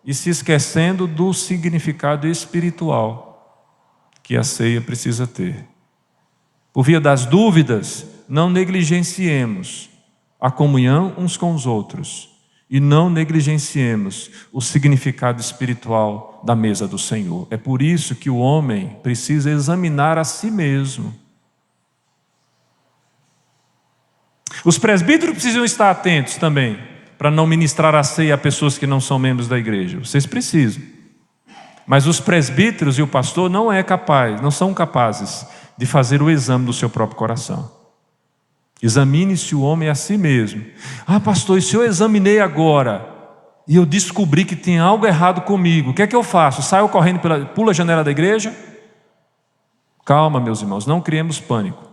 e se esquecendo do significado espiritual que a ceia precisa ter. Por via das dúvidas, não negligenciemos a comunhão uns com os outros e não negligenciemos o significado espiritual da mesa do Senhor. É por isso que o homem precisa examinar a si mesmo. Os presbíteros precisam estar atentos também, para não ministrar a ceia a pessoas que não são membros da igreja. Vocês precisam. Mas os presbíteros e o pastor não são capazes de fazer o exame do seu próprio coração. Examine-se o homem a si mesmo. Ah, pastor, e se eu examinei agora e eu descobri que tem algo errado comigo, o que é que eu faço? Saio correndo, pula a janela da igreja? Calma, meus irmãos, não criemos pânico.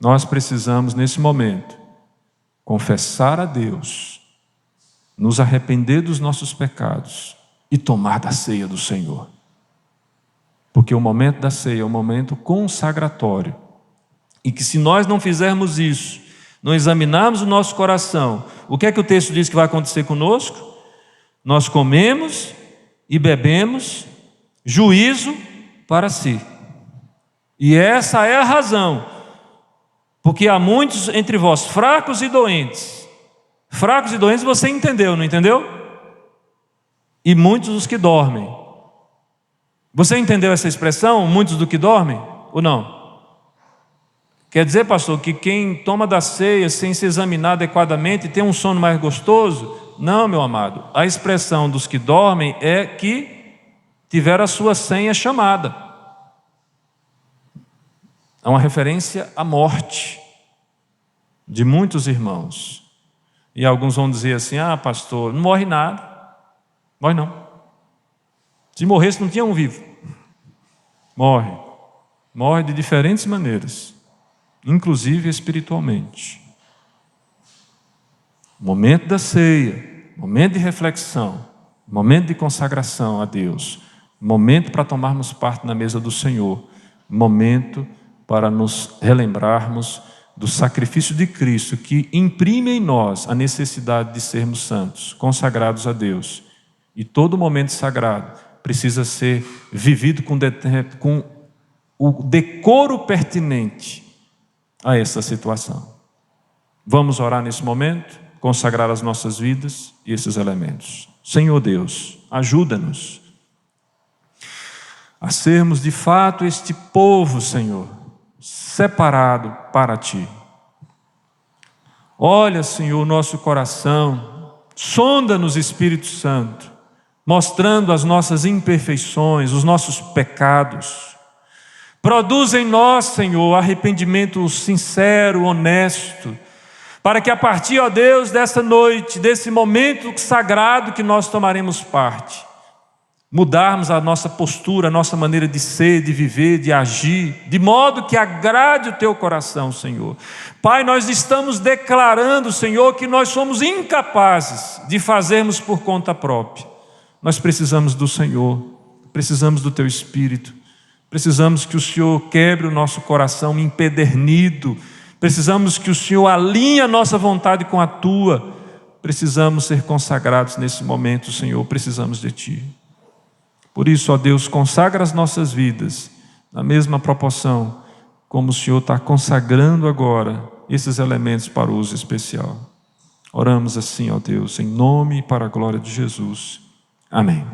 Nós precisamos, nesse momento, confessar a Deus, nos arrepender dos nossos pecados e tomar da ceia do Senhor. Porque o momento da ceia é um momento consagratório. E que se nós não fizermos isso, não examinarmos o nosso coração, o que é que o texto diz que vai acontecer conosco? Nós comemos e bebemos juízo para si. E essa é a razão, porque há muitos entre vós fracos e doentes. Fracos e doentes você entendeu, não entendeu? E muitos os que dormem. Você entendeu essa expressão, muitos do que dormem, ou não? Quer dizer, pastor, que quem toma da ceia sem se examinar adequadamente tem um sono mais gostoso? Não, meu amado. A expressão dos que dormem é que tiveram a sua senha chamada. É uma referência à morte de muitos irmãos. E alguns vão dizer assim: ah, pastor, não morre nada. Morre não. Se morresse não tinha um vivo. Morre. Morre de diferentes maneiras, inclusive espiritualmente. Momento da ceia, momento de reflexão, momento de consagração a Deus, momento para tomarmos parte na mesa do Senhor, momento para nos relembrarmos do sacrifício de Cristo, que imprime em nós a necessidade de sermos santos, consagrados a Deus. E todo momento sagrado precisa ser vivido com o decoro pertinente a essa situação. Vamos orar nesse momento, consagrar as nossas vidas e esses elementos. Senhor Deus, ajuda-nos a sermos de fato este povo, Senhor, separado para Ti. Olha, Senhor, o nosso coração, sonda-nos, Espírito Santo, mostrando as nossas imperfeições, os nossos pecados. Produz em nós, Senhor, arrependimento sincero, honesto, para que a partir, ó Deus, dessa noite, desse momento sagrado que nós tomaremos parte, mudarmos a nossa postura, a nossa maneira de ser, de viver, de agir, de modo que agrade o Teu coração, Senhor. Pai, nós estamos declarando, Senhor, que nós somos incapazes de fazermos por conta própria. Nós precisamos do Senhor, precisamos do Teu Espírito, precisamos que o Senhor quebre o nosso coração empedernido, precisamos que o Senhor alinhe a nossa vontade com a Tua, precisamos ser consagrados nesse momento, Senhor, precisamos de Ti. Por isso, ó Deus, consagra as nossas vidas na mesma proporção como o Senhor está consagrando agora esses elementos para o uso especial. Oramos assim, ó Deus, em nome e para a glória de Jesus. Amém.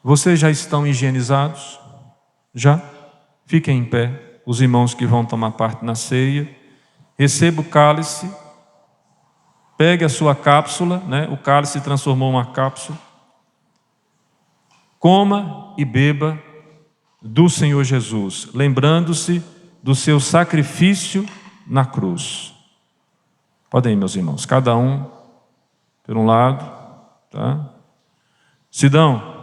Vocês já estão higienizados? Já? Fiquem em pé. Os irmãos que vão tomar parte na ceia. Receba o cálice. Pegue a sua cápsula, né? O cálice se transformou em uma cápsula. Coma e beba do Senhor Jesus, lembrando-se do seu sacrifício na cruz. Podem ir, meus irmãos, cada um por um lado, tá? Sidão,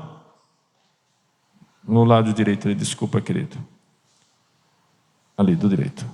no lado direito, desculpa, querido. Ali, do direito.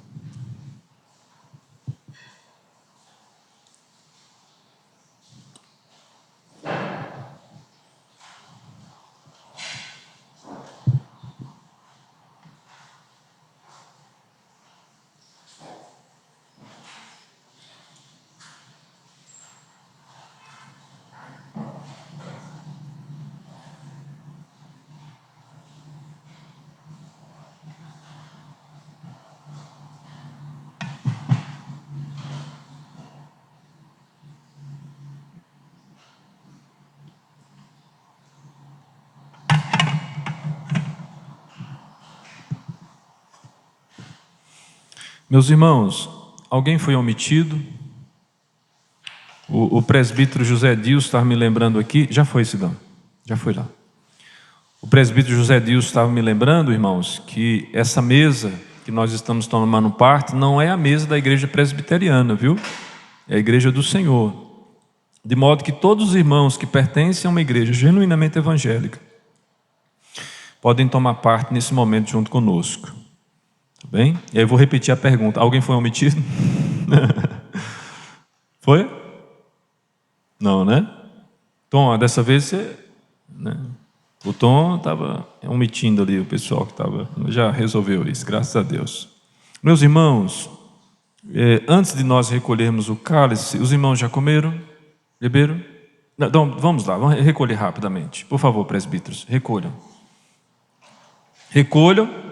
Meus irmãos, alguém foi omitido? O presbítero José Dilson estava me lembrando aqui. Já foi, Sidão? Já foi lá. O presbítero José Dilson estava me lembrando, irmãos, que essa mesa que nós estamos tomando parte não é a mesa da igreja presbiteriana, viu? É a igreja do Senhor. De modo que todos os irmãos que pertencem a uma igreja genuinamente evangélica podem tomar parte nesse momento junto conosco. Tá bem? E aí eu vou repetir a pergunta. Alguém foi omitido? Foi? Não, né? Tom, dessa vez você... Né? O Tom estava omitindo ali o pessoal que estava... Já resolveu isso, graças a Deus. Meus irmãos, antes de nós recolhermos o cálice, os irmãos já comeram? Beberam? Não, vamos lá, vamos recolher rapidamente. Por favor, presbíteros, recolham. Recolham.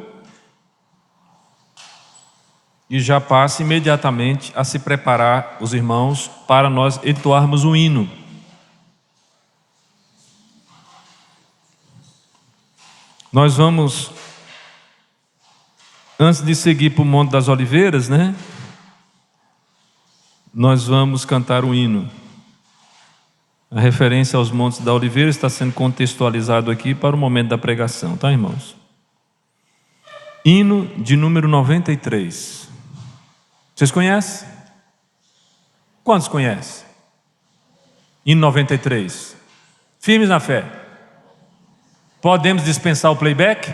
E já passe imediatamente a se preparar, os irmãos, para nós entoarmos o hino. Nós vamos, antes de seguir para o Monte das Oliveiras, né? Nós vamos cantar o hino. A referência aos Montes da Oliveira está sendo contextualizado aqui para o momento da pregação, tá, irmãos? Hino de número 93. Vocês conhecem? Quantos conhecem? Hino 93. Firmes na fé. Podemos dispensar o playback?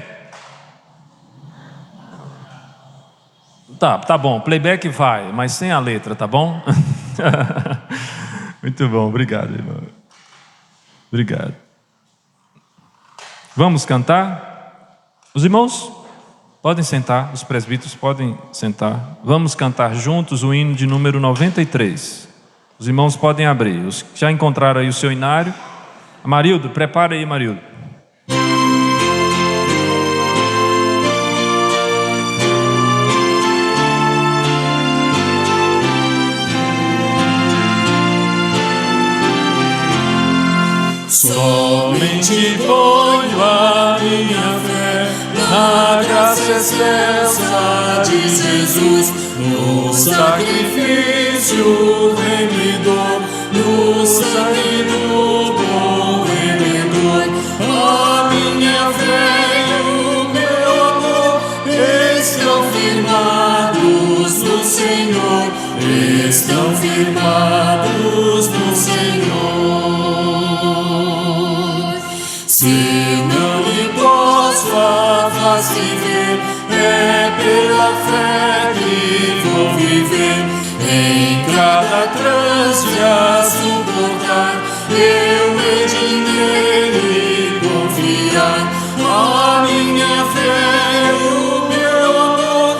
Tá bom, playback vai, mas sem a letra, tá bom? Muito bom, obrigado, irmão. Obrigado. Vamos cantar? Os irmãos podem sentar, os presbíteros podem sentar. Vamos cantar juntos o hino de número 93. Os irmãos podem abrir. Os que já encontraram aí o seu inário. Marildo, prepara aí, Marildo. Somente ponho a minha fé na graça excelsa de Jesus, no sacrifício remidor, no sangue do bom Redentor. A minha fé e o meu amor estão firmados no Senhor, estão firmados no Senhor. Se não lhe posso a face ver, é pela fé que vou viver. Em cada trânsito a suportar, eu hei de nele confiar. A minha fé e o meu amor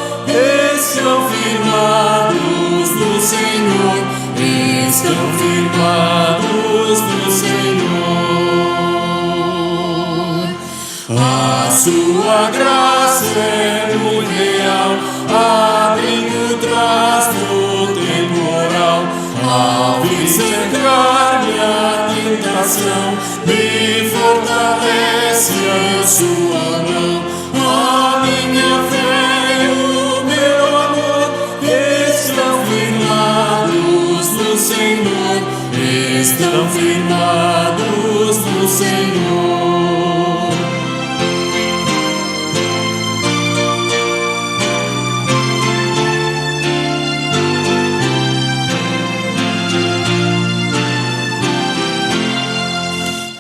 estão firmados no Senhor, estão firmados no Senhor. A sua graça é muito real, abrindo traz do temporal. Ao cercar-me a tentação, me fortalece a sua mão. A minha fé e o meu amor estão firmados no Senhor, estão firmados no Senhor.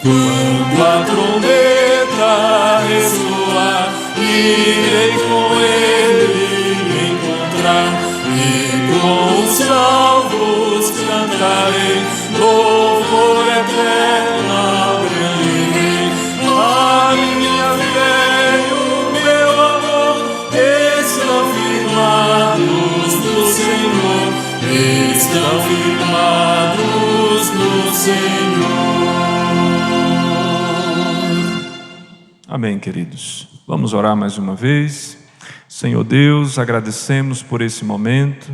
Quando a trombeta ressoar, irei com ele me encontrar, e com os salvos cantarei louvor eterno ao grande Rei. A minha fé e o meu amor estão firmados no Senhor, estão firmados no Senhor. Amém, queridos. Vamos orar mais uma vez. Senhor Deus, agradecemos por esse momento.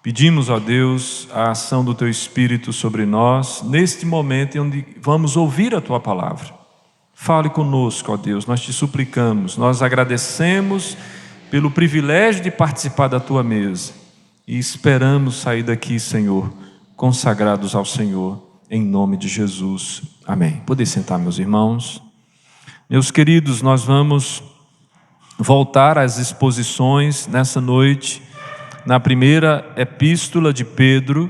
Pedimos, ó Deus, a ação do Teu Espírito sobre nós, neste momento em onde vamos ouvir a Tua palavra. Fale conosco, ó Deus, nós te suplicamos. Nós agradecemos pelo privilégio de participar da tua mesa. E esperamos sair daqui, Senhor, consagrados ao Senhor, em nome de Jesus. Amém. Podem sentar, meus irmãos. Meus queridos, nós vamos voltar às exposições nessa noite, na primeira epístola de Pedro.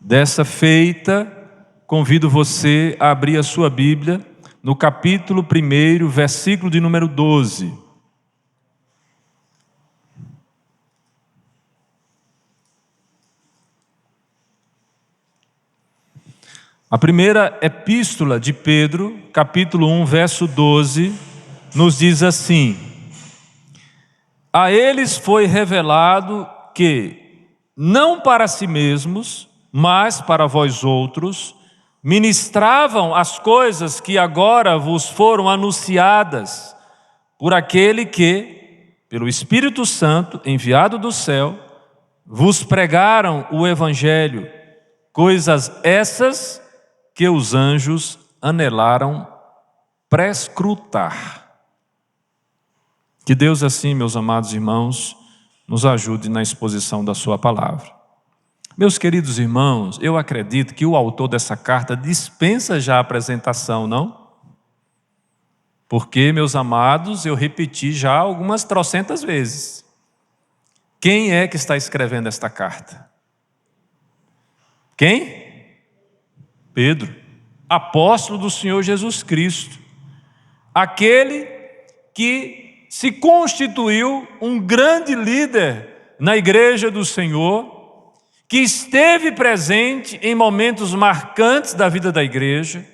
Dessa feita, convido você a abrir a sua Bíblia no capítulo 1, versículo de número 12. A primeira epístola de Pedro, capítulo 1, verso 12, nos diz assim: a eles foi revelado que, não para si mesmos, mas para vós outros, ministravam as coisas que agora vos foram anunciadas por aquele que, pelo Espírito Santo, enviado do céu, vos pregaram o Evangelho, coisas essas que os anjos anelaram prescrutar. Que Deus assim, meus amados irmãos, nos ajude na exposição da sua palavra. Meus queridos irmãos, eu acredito que o autor dessa carta dispensa já a apresentação, não? Porque, meus amados, eu repeti já algumas trocentas vezes. Quem é que está escrevendo esta carta? Quem? Pedro, apóstolo do Senhor Jesus Cristo, aquele que se constituiu um grande líder na igreja do Senhor, que esteve presente em momentos marcantes da vida da igreja,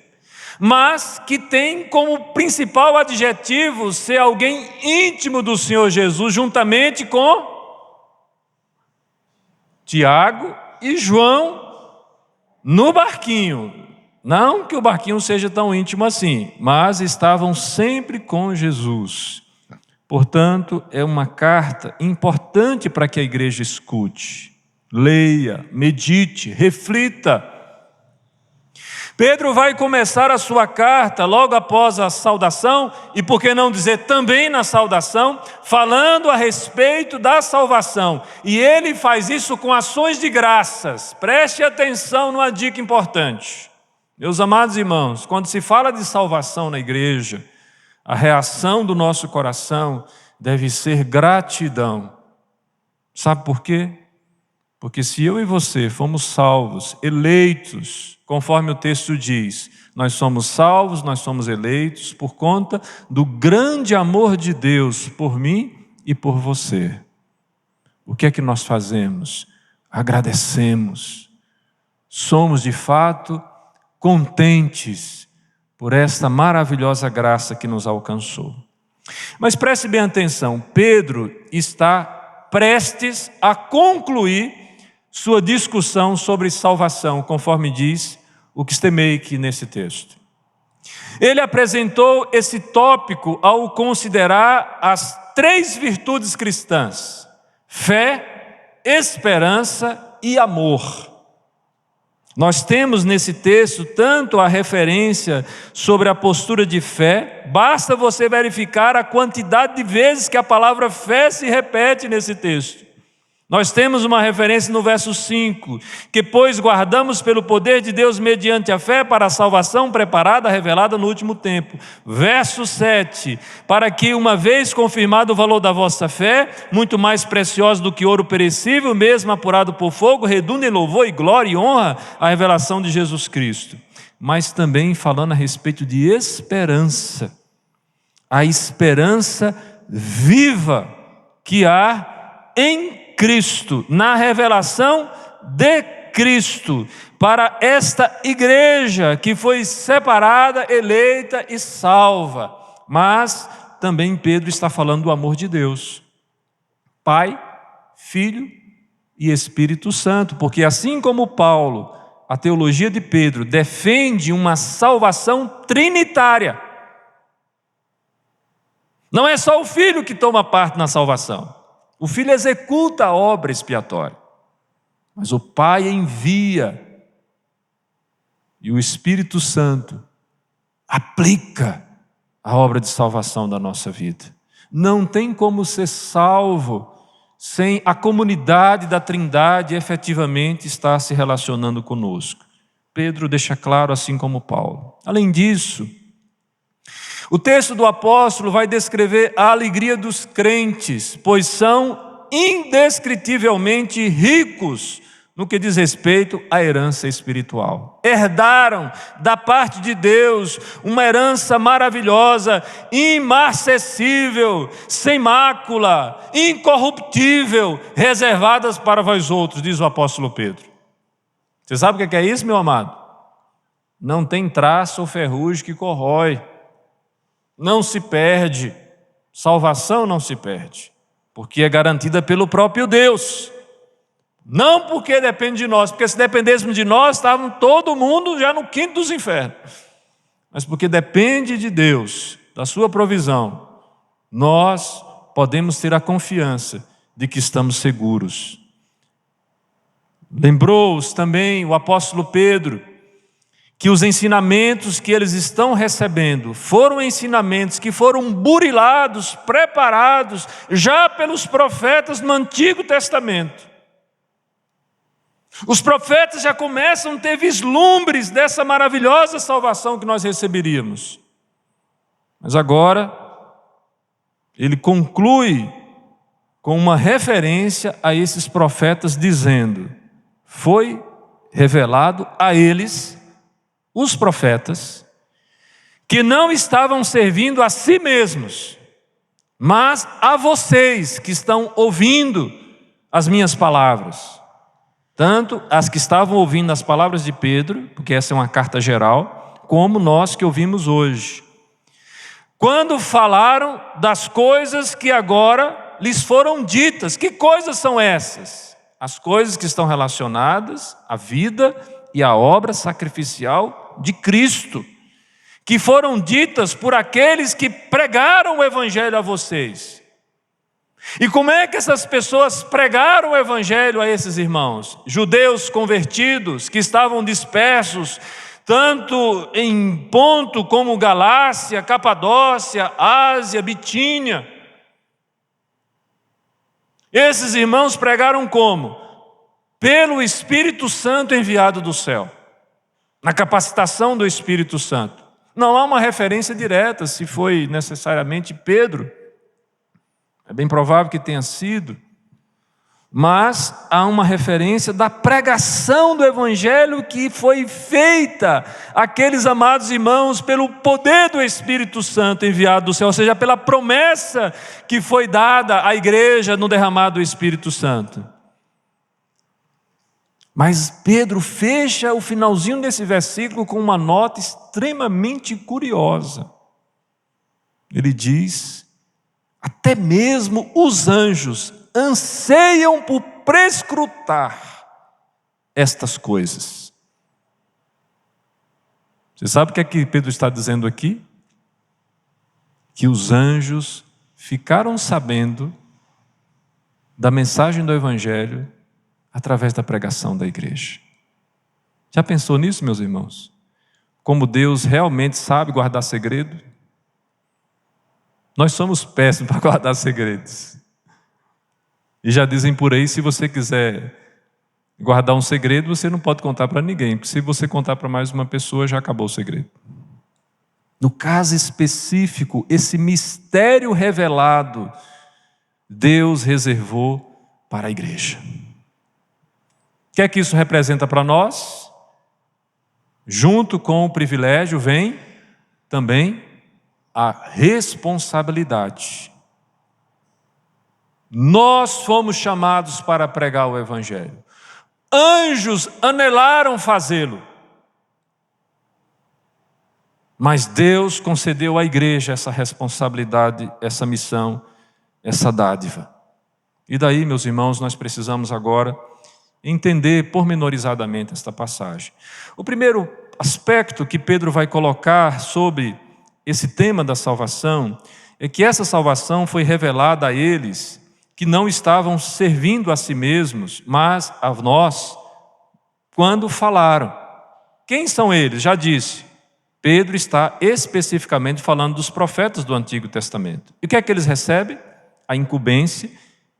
mas que tem como principal adjetivo ser alguém íntimo do Senhor Jesus, juntamente com Tiago e João, no barquinho. Não que o barquinho seja tão íntimo assim, mas estavam sempre com Jesus. Portanto, é uma carta importante para que a igreja escute, leia, medite, reflita. Pedro vai começar a sua carta logo após a saudação, e por que não dizer também na saudação, falando a respeito da salvação. E ele faz isso com ações de graças. Preste atenção numa dica importante. Meus amados irmãos, quando se fala de salvação na igreja, a reação do nosso coração deve ser gratidão. Sabe por quê? Porque se eu e você fomos salvos, eleitos, conforme o texto diz, nós somos salvos, nós somos eleitos por conta do grande amor de Deus por mim e por você. O que é que nós fazemos? Agradecemos. Somos de fato contentes por esta maravilhosa graça que nos alcançou. Mas preste bem atenção, Pedro está prestes a concluir sua discussão sobre salvação, conforme diz o Kstemeik nesse texto. Ele apresentou esse tópico ao considerar as 3 virtudes cristãs: fé, esperança e amor. Nós temos nesse texto tanto a referência sobre a postura de fé, basta você verificar a quantidade de vezes que a palavra fé se repete nesse texto. Nós temos uma referência no verso 5, que pois guardamos pelo poder de Deus mediante a fé para a salvação preparada, revelada no último tempo. Verso 7, para que uma vez confirmado o valor da vossa fé, muito mais preciosa do que ouro perecível, mesmo apurado por fogo, redunda em louvor e glória e honra a revelação de Jesus Cristo. Mas também falando a respeito de esperança, a esperança viva que há em Cristo, na revelação de Cristo, para esta igreja que foi separada, eleita e salva. Mas também Pedro está falando do amor de Deus, Pai, Filho e Espírito Santo, porque assim como Paulo, a teologia de Pedro defende uma salvação trinitária. Não é só o Filho que toma parte na salvação. O Filho executa a obra expiatória, mas o Pai envia e o Espírito Santo aplica a obra de salvação da nossa vida. Não tem como ser salvo sem a comunidade da Trindade efetivamente estar se relacionando conosco. Pedro deixa claro, assim como Paulo. Além disso, o texto do apóstolo vai descrever a alegria dos crentes, pois são indescritivelmente ricos no que diz respeito à herança espiritual. Herdaram da parte de Deus uma herança maravilhosa, imarcessível, sem mácula, incorruptível, reservadas para vós outros, diz o apóstolo Pedro. Você sabe o que é isso, meu amado? Não tem traço ou ferrugem que corrói, não se perde, salvação não se perde, porque é garantida pelo próprio Deus. Não porque depende de nós, porque se dependêssemos de nós, estava todo mundo já no quinto dos infernos. Mas porque depende de Deus, da sua provisão, nós podemos ter a confiança de que estamos seguros. Lembrou-os também o apóstolo Pedro, que os ensinamentos que eles estão recebendo foram ensinamentos que foram burilados, preparados já pelos profetas no Antigo Testamento. Os profetas já começam a ter vislumbres dessa maravilhosa salvação que nós receberíamos. Mas agora, ele conclui com uma referência a esses profetas, dizendo: foi revelado a eles, os profetas, que não estavam servindo a si mesmos, mas a vocês que estão ouvindo as minhas palavras. Tanto as que estavam ouvindo as palavras de Pedro, porque essa é uma carta geral, como nós que ouvimos hoje. Quando falaram das coisas que agora lhes foram ditas. Que coisas são essas? As coisas que estão relacionadas à vida e à obra sacrificial de Cristo, que foram ditas por aqueles que pregaram o Evangelho a vocês. E como é que essas pessoas pregaram o Evangelho a esses irmãos? Judeus convertidos que estavam dispersos, tanto em Ponto como Galácia, Capadócia, Ásia, Bitínia. Esses irmãos pregaram como? Pelo Espírito Santo enviado do céu, na capacitação do Espírito Santo. Não há uma referência direta se foi necessariamente Pedro. É bem provável que tenha sido, mas há uma referência da pregação do Evangelho que foi feita àqueles amados irmãos pelo poder do Espírito Santo enviado do céu, ou seja, pela promessa que foi dada à igreja no derramado do Espírito Santo. Mas Pedro fecha o finalzinho desse versículo com uma nota extremamente curiosa. Ele diz: até mesmo os anjos anseiam por prescrutar estas coisas. Você sabe o que é que Pedro está dizendo aqui? Que os anjos ficaram sabendo da mensagem do Evangelho através da pregação da igreja. Já pensou nisso, meus irmãos? Como Deus realmente sabe guardar segredo? Nós somos péssimos para guardar segredos. E já dizem por aí, se você quiser guardar um segredo, você não pode contar para ninguém, porque se você contar para mais uma pessoa, já acabou o segredo. No caso específico, esse mistério revelado, Deus reservou para a igreja. O que é que isso representa para nós? Junto com o privilégio vem também a responsabilidade. Nós fomos chamados para pregar o Evangelho. Anjos anelaram fazê-lo. Mas Deus concedeu à igreja essa responsabilidade, essa missão, essa dádiva. E daí, meus irmãos, nós precisamos agora entender pormenorizadamente esta passagem. O primeiro aspecto que Pedro vai colocar sobre esse tema da salvação é que essa salvação foi revelada a eles que não estavam servindo a si mesmos, mas a nós, quando falaram. Quem são eles? Já disse, Pedro está especificamente falando dos profetas do Antigo Testamento. E o que é que eles recebem? A incumbência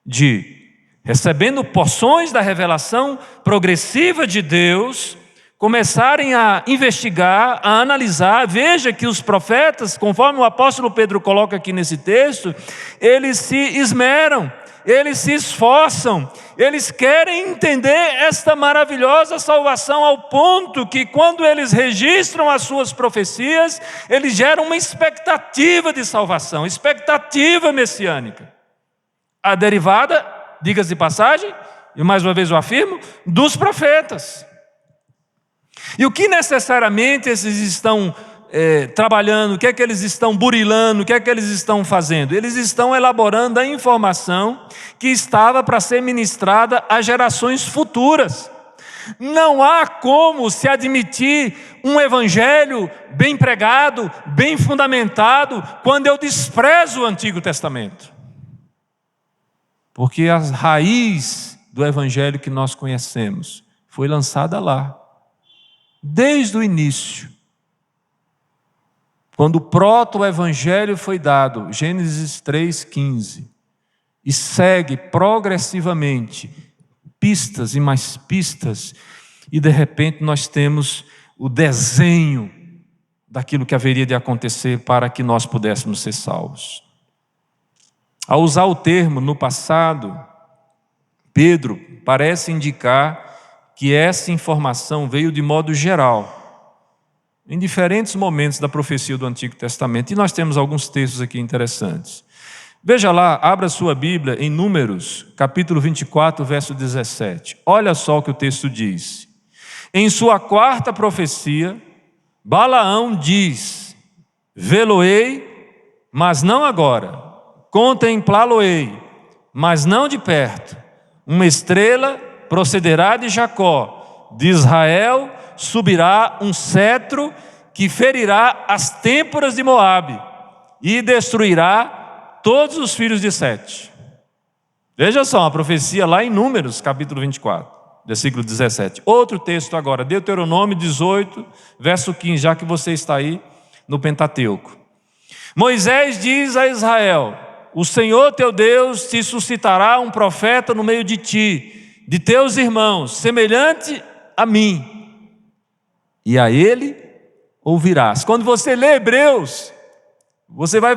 de, recebendo porções da revelação progressiva de Deus, começarem a investigar, a analisar. Veja que os profetas, conforme o apóstolo Pedro coloca aqui nesse texto, eles se esmeram, eles se esforçam, eles querem entender esta maravilhosa salvação, ao ponto que, quando eles registram as suas profecias, eles geram uma expectativa de salvação, expectativa messiânica. A derivada, diga-se de passagem, e mais uma vez eu afirmo, dos profetas. E o que necessariamente esses estão trabalhando, o que é que eles estão burilando, o que é que eles estão fazendo? Eles estão elaborando a informação que estava para ser ministrada às gerações futuras. Não há como se admitir um evangelho bem pregado, bem fundamentado, quando eu desprezo o Antigo Testamento. Porque a raiz do evangelho que nós conhecemos foi lançada lá, desde o início. Quando o proto-evangelho foi dado, Gênesis 3,15, e segue progressivamente, pistas e mais pistas, e de repente nós temos o desenho daquilo que haveria de acontecer para que nós pudéssemos ser salvos. Ao usar o termo no passado, Pedro parece indicar que essa informação veio de modo geral, em diferentes momentos da profecia do Antigo Testamento. E nós temos alguns textos aqui interessantes. Veja lá, abra sua Bíblia em Números, capítulo 24, verso 17. Olha só o que o texto diz. Em sua quarta profecia, Balaão diz: vê-lo-ei, mas não agora. Contemplá-lo-ei, mas não de perto. Uma estrela procederá de Jacó, de Israel subirá um cetro que ferirá as têmporas de Moabe e destruirá todos os filhos de Sete. Veja só, uma profecia lá em Números, capítulo 24, versículo 17. Outro texto agora, Deuteronômio 18, verso 15, já que você está aí no Pentateuco. Moisés diz a Israel: o Senhor teu Deus te suscitará um profeta no meio de ti, de teus irmãos, semelhante a mim, e a ele ouvirás. Quando você lê Hebreus, você vai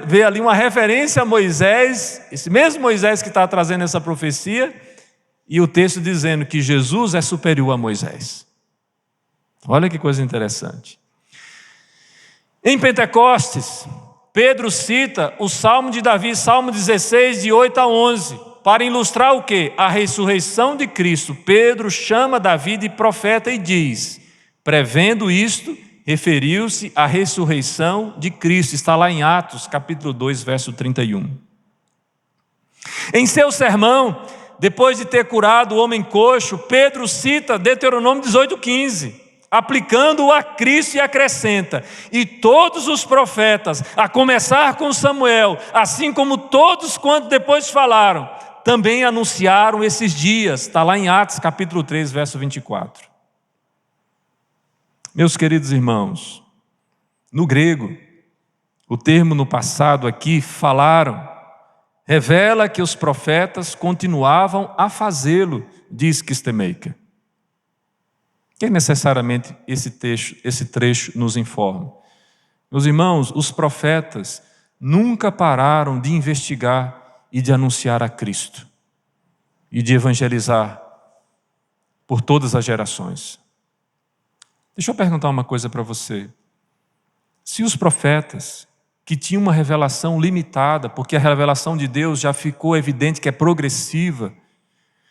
ver ali uma referência a Moisés, esse mesmo Moisés que está trazendo essa profecia, e o texto dizendo que Jesus é superior a Moisés. Olha que coisa interessante. Em Pentecostes, Pedro cita o Salmo de Davi, Salmo 16, de 8 a 11, para ilustrar o quê? A ressurreição de Cristo. Pedro chama Davi de profeta e diz: prevendo isto, referiu-se à ressurreição de Cristo. Está lá em Atos, capítulo 2, verso 31. Em seu sermão, depois de ter curado o homem coxo, Pedro cita Deuteronômio 18,15, aplicando-o a Cristo, e acrescenta: e todos os profetas, a começar com Samuel, assim como todos quantos depois falaram, também anunciaram esses dias. Está lá em Atos, capítulo 3, verso 24. Meus queridos irmãos, no grego, o termo no passado aqui, falaram, revela que os profetas continuavam a fazê-lo, diz Kistemaker. Que necessariamente esse trecho nos informa. Meus irmãos, os profetas nunca pararam de investigar e de anunciar a Cristo e de evangelizar por todas as gerações. Deixa eu perguntar uma coisa para você. Se os profetas, que tinham uma revelação limitada, porque a revelação de Deus já ficou evidente que é progressiva,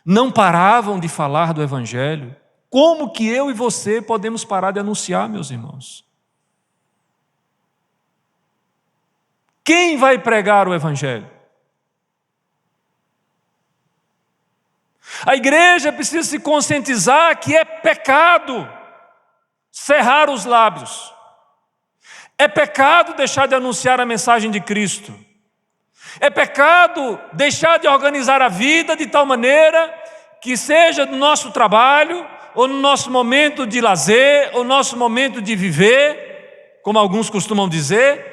não paravam de falar do Evangelho, como que eu e você podemos parar de anunciar, meus irmãos? Quem vai pregar o Evangelho? A igreja precisa se conscientizar que é pecado cerrar os lábios. É pecado deixar de anunciar a mensagem de Cristo. É pecado deixar de organizar a vida de tal maneira que seja no nosso trabalho, ou no nosso momento de lazer, ou no nosso momento de viver, como alguns costumam dizer,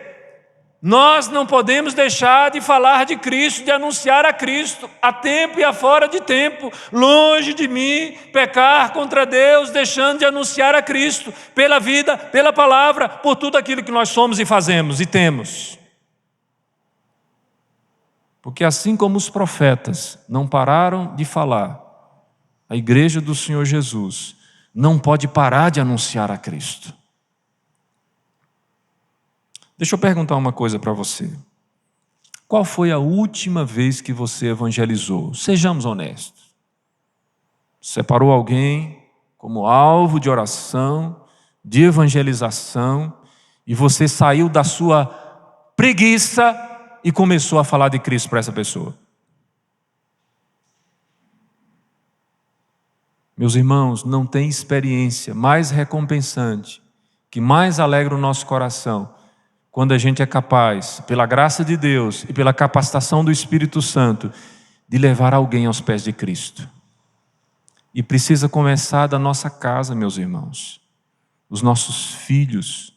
nós não podemos deixar de falar de Cristo, de anunciar a Cristo, a tempo e a fora de tempo. Longe de mim pecar contra Deus, deixando de anunciar a Cristo, pela vida, pela palavra, por tudo aquilo que nós somos e fazemos e temos. Porque assim como os profetas não pararam de falar, a igreja do Senhor Jesus não pode parar de anunciar a Cristo. Deixa eu perguntar uma coisa para você. Qual foi a última vez que você evangelizou? Sejamos honestos. Separou alguém como alvo de oração, de evangelização, e você saiu da sua preguiça e começou a falar de Cristo para essa pessoa? Meus irmãos, não tem experiência mais recompensante, que mais alegra o nosso coração, quando a gente é capaz, pela graça de Deus e pela capacitação do Espírito Santo, de levar alguém aos pés de Cristo. E precisa começar da nossa casa, meus irmãos. Os nossos filhos.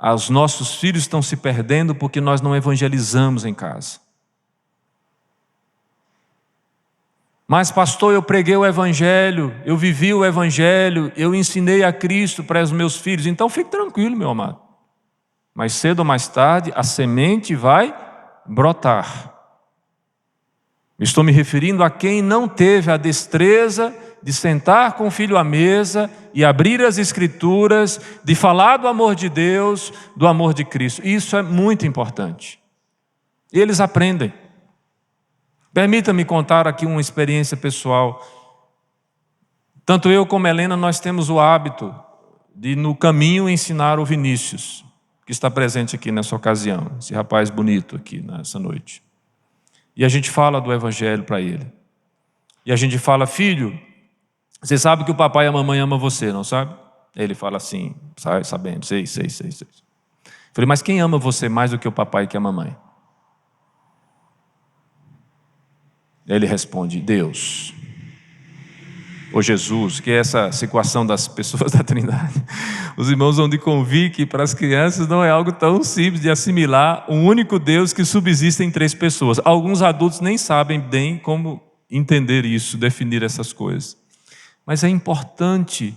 Os nossos filhos estão se perdendo porque nós não evangelizamos em casa. Mas pastor, eu preguei o Evangelho, eu vivi o Evangelho, eu ensinei a Cristo para os meus filhos. Então fique tranquilo, meu amado. Mais cedo ou mais tarde, a semente vai brotar. Estou me referindo a quem não teve a destreza de sentar com o filho à mesa e abrir as Escrituras, de falar do amor de Deus, do amor de Cristo. Isso é muito importante. Eles aprendem. Permita-me contar aqui uma experiência pessoal. Tanto eu como Helena, nós temos o hábito de, no caminho, ensinar o Vinícius, que está presente aqui nessa ocasião, esse rapaz bonito aqui nessa noite. E a gente fala do Evangelho para ele. E a gente fala: filho, você sabe que o papai e a mamãe amam você, não sabe? Ele fala assim, sabendo, sei. Falei: mas quem ama você mais do que o papai e que a mamãe? Ele responde: Deus. Ou Jesus, que é essa equação das pessoas da Trindade. Os irmãos vão de convir que para as crianças não é algo tão simples de assimilar um único Deus que subsiste em três pessoas. Alguns adultos nem sabem bem como entender isso, definir essas coisas. Mas é importante,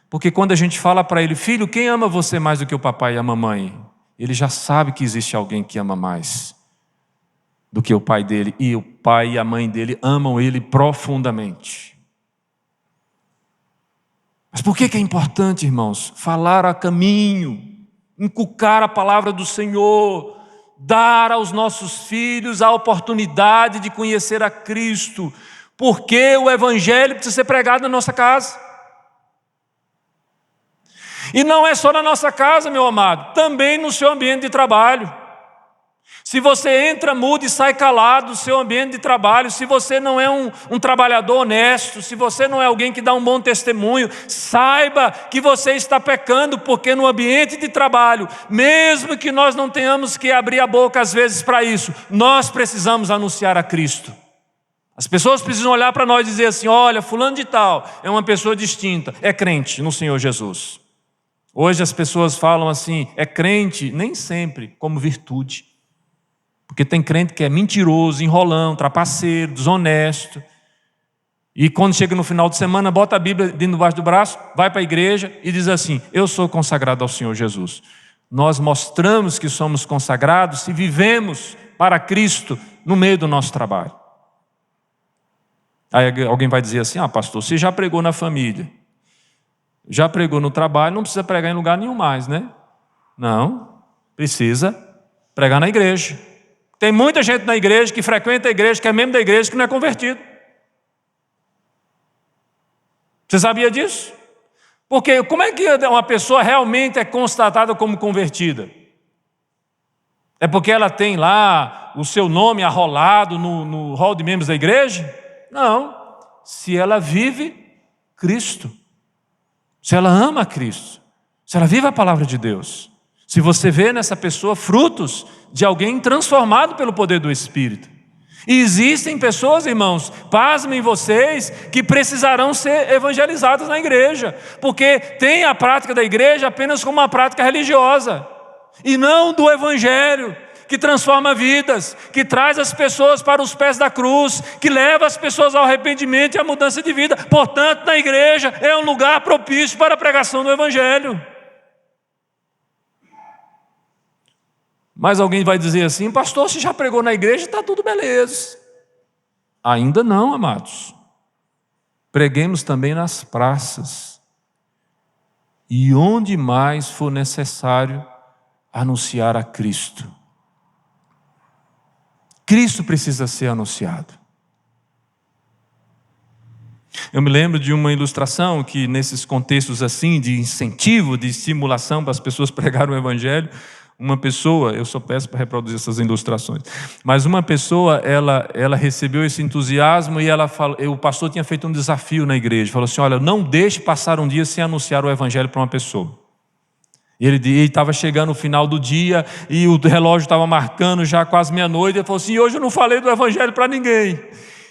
porque quando a gente fala para ele: filho, quem ama você mais do que o papai e a mamãe? Ele já sabe que existe alguém que ama mais do que o pai dele, e o pai e a mãe dele amam ele profundamente. Mas por que é importante, irmãos? Falar a caminho, inculcar a palavra do Senhor, dar aos nossos filhos a oportunidade de conhecer a Cristo, porque o Evangelho precisa ser pregado na nossa casa. E não é só na nossa casa, meu amado, também no seu ambiente de trabalho. Se você entra mudo e sai calado do seu ambiente de trabalho, se você não é um trabalhador honesto, se você não é alguém que dá um bom testemunho, saiba que você está pecando, porque no ambiente de trabalho, mesmo que nós não tenhamos que abrir a boca às vezes para isso, nós precisamos anunciar a Cristo. As pessoas precisam olhar para nós e dizer assim: olha, fulano de tal é uma pessoa distinta, é crente no Senhor Jesus. Hoje as pessoas falam assim: é crente, nem sempre, como virtude. Porque tem crente que é mentiroso, enrolão, trapaceiro, desonesto. E quando chega no final de semana, bota a Bíblia dentro debaixo do braço, vai para a igreja e diz assim: eu sou consagrado ao Senhor Jesus. Nós mostramos que somos consagrados se vivemos para Cristo no meio do nosso trabalho. Aí alguém vai dizer assim: ah, pastor, você já pregou na família, já pregou no trabalho, não precisa pregar em lugar nenhum mais, né? Não, precisa pregar na igreja. Tem muita gente na igreja, que frequenta a igreja, que é membro da igreja, que não é convertido. Você sabia disso? Porque como é que uma pessoa realmente é constatada como convertida? É porque ela tem lá o seu nome arrolado no hall de membros da igreja? Não. Se ela vive Cristo, se ela ama Cristo, se ela vive a palavra de Deus, se você vê nessa pessoa frutos de alguém transformado pelo poder do Espírito. E existem pessoas, irmãos, pasmem vocês, que precisarão ser evangelizadas na igreja, porque tem a prática da igreja apenas como uma prática religiosa, e não do evangelho, que transforma vidas, que traz as pessoas para os pés da cruz, que leva as pessoas ao arrependimento e à mudança de vida. Portanto, na igreja é um lugar propício para a pregação do evangelho. Mas alguém vai dizer assim: pastor, se já pregou na igreja, está tudo beleza. Ainda não, amados. Preguemos também nas praças, e onde mais for necessário anunciar a Cristo. Cristo precisa ser anunciado. Eu me lembro de uma ilustração que, nesses contextos assim, de incentivo, de estimulação para as pessoas pregarem o evangelho, uma pessoa, eu sou péssimo para reproduzir essas ilustrações, mas uma pessoa, ela recebeu esse entusiasmo e o pastor tinha feito um desafio na igreja, falou assim: olha, não deixe passar um dia sem anunciar o evangelho para uma pessoa. E ele estava chegando no final do dia e o relógio estava marcando já quase meia-noite. Ele falou assim: hoje eu não falei do evangelho para ninguém.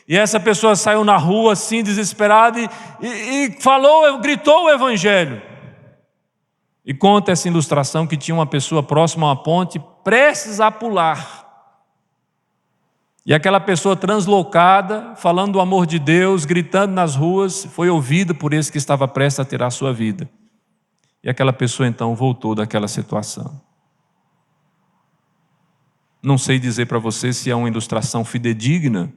E essa pessoa saiu na rua assim, desesperada, e falou, gritou o evangelho. E conta essa ilustração que tinha uma pessoa próxima a uma ponte, prestes a pular. E aquela pessoa translocada, falando do amor de Deus, gritando nas ruas, foi ouvida por esse que estava prestes a tirar a sua vida. E aquela pessoa então voltou daquela situação. Não sei dizer para você se é uma ilustração fidedigna,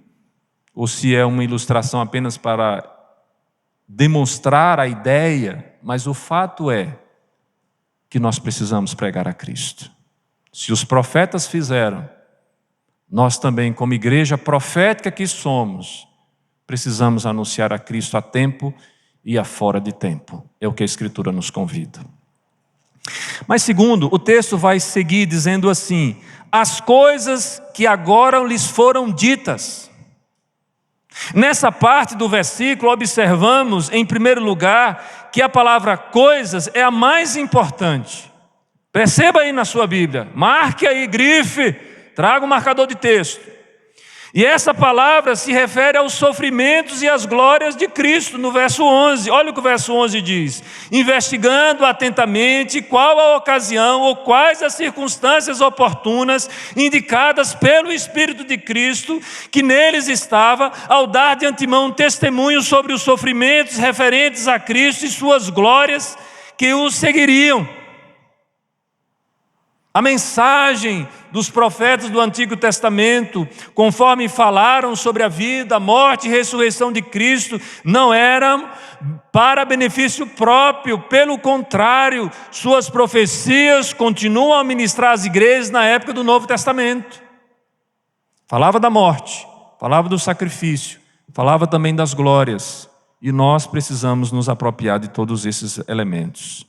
ou se é uma ilustração apenas para demonstrar a ideia, mas o fato é que nós precisamos pregar a Cristo. Se os profetas fizeram, nós também, como igreja profética que somos, precisamos anunciar a Cristo a tempo e a fora de tempo. É o que a Escritura nos convida. Mas segundo, o texto vai seguir dizendo assim: as coisas que agora lhes foram ditas. Nessa parte do versículo, observamos, em primeiro lugar, que a palavra coisas é a mais importante. Perceba aí na sua Bíblia, marque aí, grife, traga um marcador de texto. E essa palavra se refere aos sofrimentos e às glórias de Cristo, no verso 11. Olha o que o verso 11 diz: investigando atentamente qual a ocasião ou quais as circunstâncias oportunas indicadas pelo Espírito de Cristo, que neles estava, ao dar de antemão testemunho sobre os sofrimentos referentes a Cristo e suas glórias que os seguiriam. A mensagem dos profetas do Antigo Testamento, conforme falaram sobre a vida, a morte e ressurreição de Cristo, não eram para benefício próprio. Pelo contrário, suas profecias continuam a ministrar às igrejas na época do Novo Testamento. Falava da morte, falava do sacrifício, falava também das glórias. E nós precisamos nos apropriar de todos esses elementos.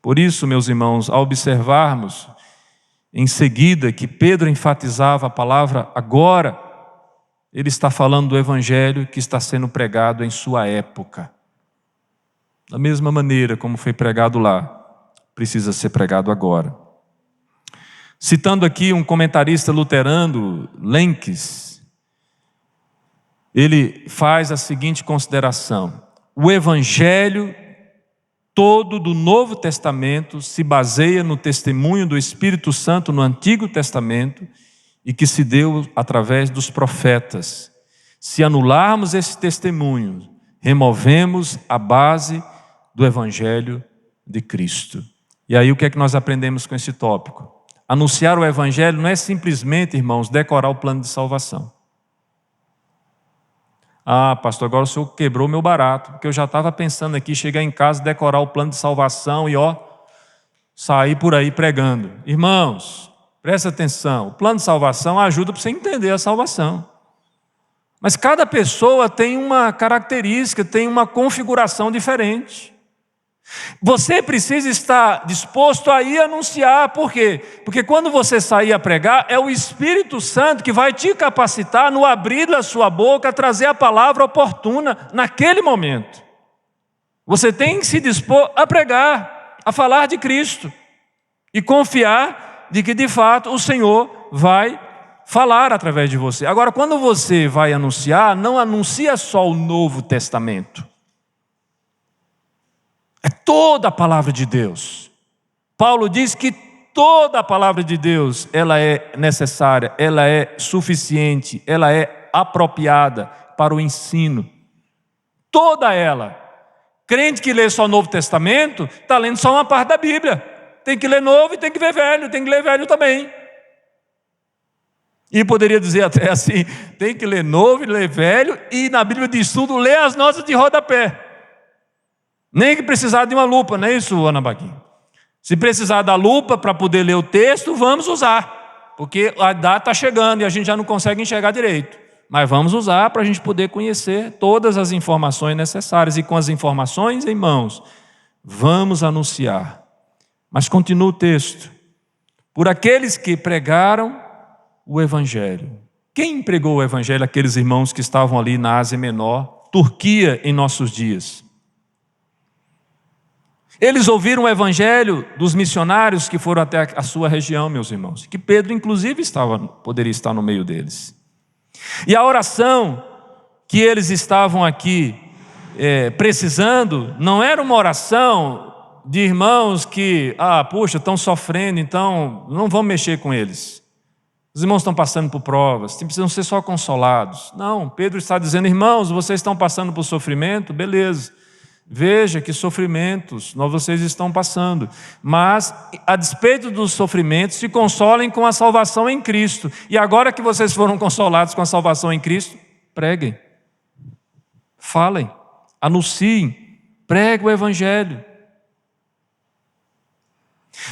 Por isso, meus irmãos, ao observarmos em seguida que Pedro enfatizava a palavra agora, ele está falando do evangelho que está sendo pregado em sua época. Da mesma maneira como foi pregado lá, precisa ser pregado agora. Citando aqui um comentarista luterano, Lenkes, ele faz a seguinte consideração: o evangelho todo do Novo Testamento se baseia no testemunho do Espírito Santo no Antigo Testamento e que se deu através dos profetas. Se anularmos esse testemunho, removemos a base do Evangelho de Cristo. E aí o que é que nós aprendemos com esse tópico? Anunciar o Evangelho não é simplesmente, irmãos, decorar o plano de salvação. Ah, pastor, agora o senhor quebrou meu barato, porque eu já estava pensando aqui, chegar em casa, decorar o plano de salvação e sair por aí pregando. Irmãos, presta atenção, o plano de salvação ajuda para você entender a salvação. Mas cada pessoa tem uma característica, tem uma configuração diferente. Você precisa estar disposto a ir anunciar. Por quê? Porque quando você sair a pregar, é o Espírito Santo que vai te capacitar no abrir da sua boca a trazer a palavra oportuna naquele momento. Você tem que se dispor a pregar, a falar de Cristo e confiar de que de fato o Senhor vai falar através de você. Agora, quando você vai anunciar, não anuncia só o Novo Testamento. É toda a palavra de Deus. Paulo diz que toda a palavra de Deus, ela é necessária, ela é suficiente, ela é apropriada para o ensino. Toda ela. Crente que lê só o Novo Testamento, está lendo só uma parte da Bíblia. Tem que ler novo e tem que ver velho, tem que ler velho também. E poderia dizer até assim, tem que ler novo e ler velho, e na Bíblia de estudo, lê as notas de rodapé. Nem que precisar de uma lupa, não é isso, Ana Baquim? Se precisar da lupa para poder ler o texto, vamos usar. Porque a data está chegando e a gente já não consegue enxergar direito. Mas vamos usar para a gente poder conhecer todas as informações necessárias. E com as informações em mãos, vamos anunciar. Mas continua o texto. Por aqueles que pregaram o Evangelho. Quem pregou o Evangelho? Aqueles irmãos que estavam ali na Ásia Menor, Turquia em nossos dias. Eles ouviram o Evangelho dos missionários que foram até a sua região, meus irmãos. Que Pedro, inclusive, poderia estar no meio deles. E a oração que eles estavam aqui precisando, não era uma oração de irmãos que, puxa, estão sofrendo, então não vamos mexer com eles. Os irmãos estão passando por provas, precisam ser só consolados. Não, Pedro está dizendo, irmãos, vocês estão passando por sofrimento, beleza. Veja que sofrimentos vocês estão passando, mas a despeito dos sofrimentos, se consolem com a salvação em Cristo. E agora que vocês foram consolados com a salvação em Cristo, preguem, falem, anunciem, preguem o Evangelho.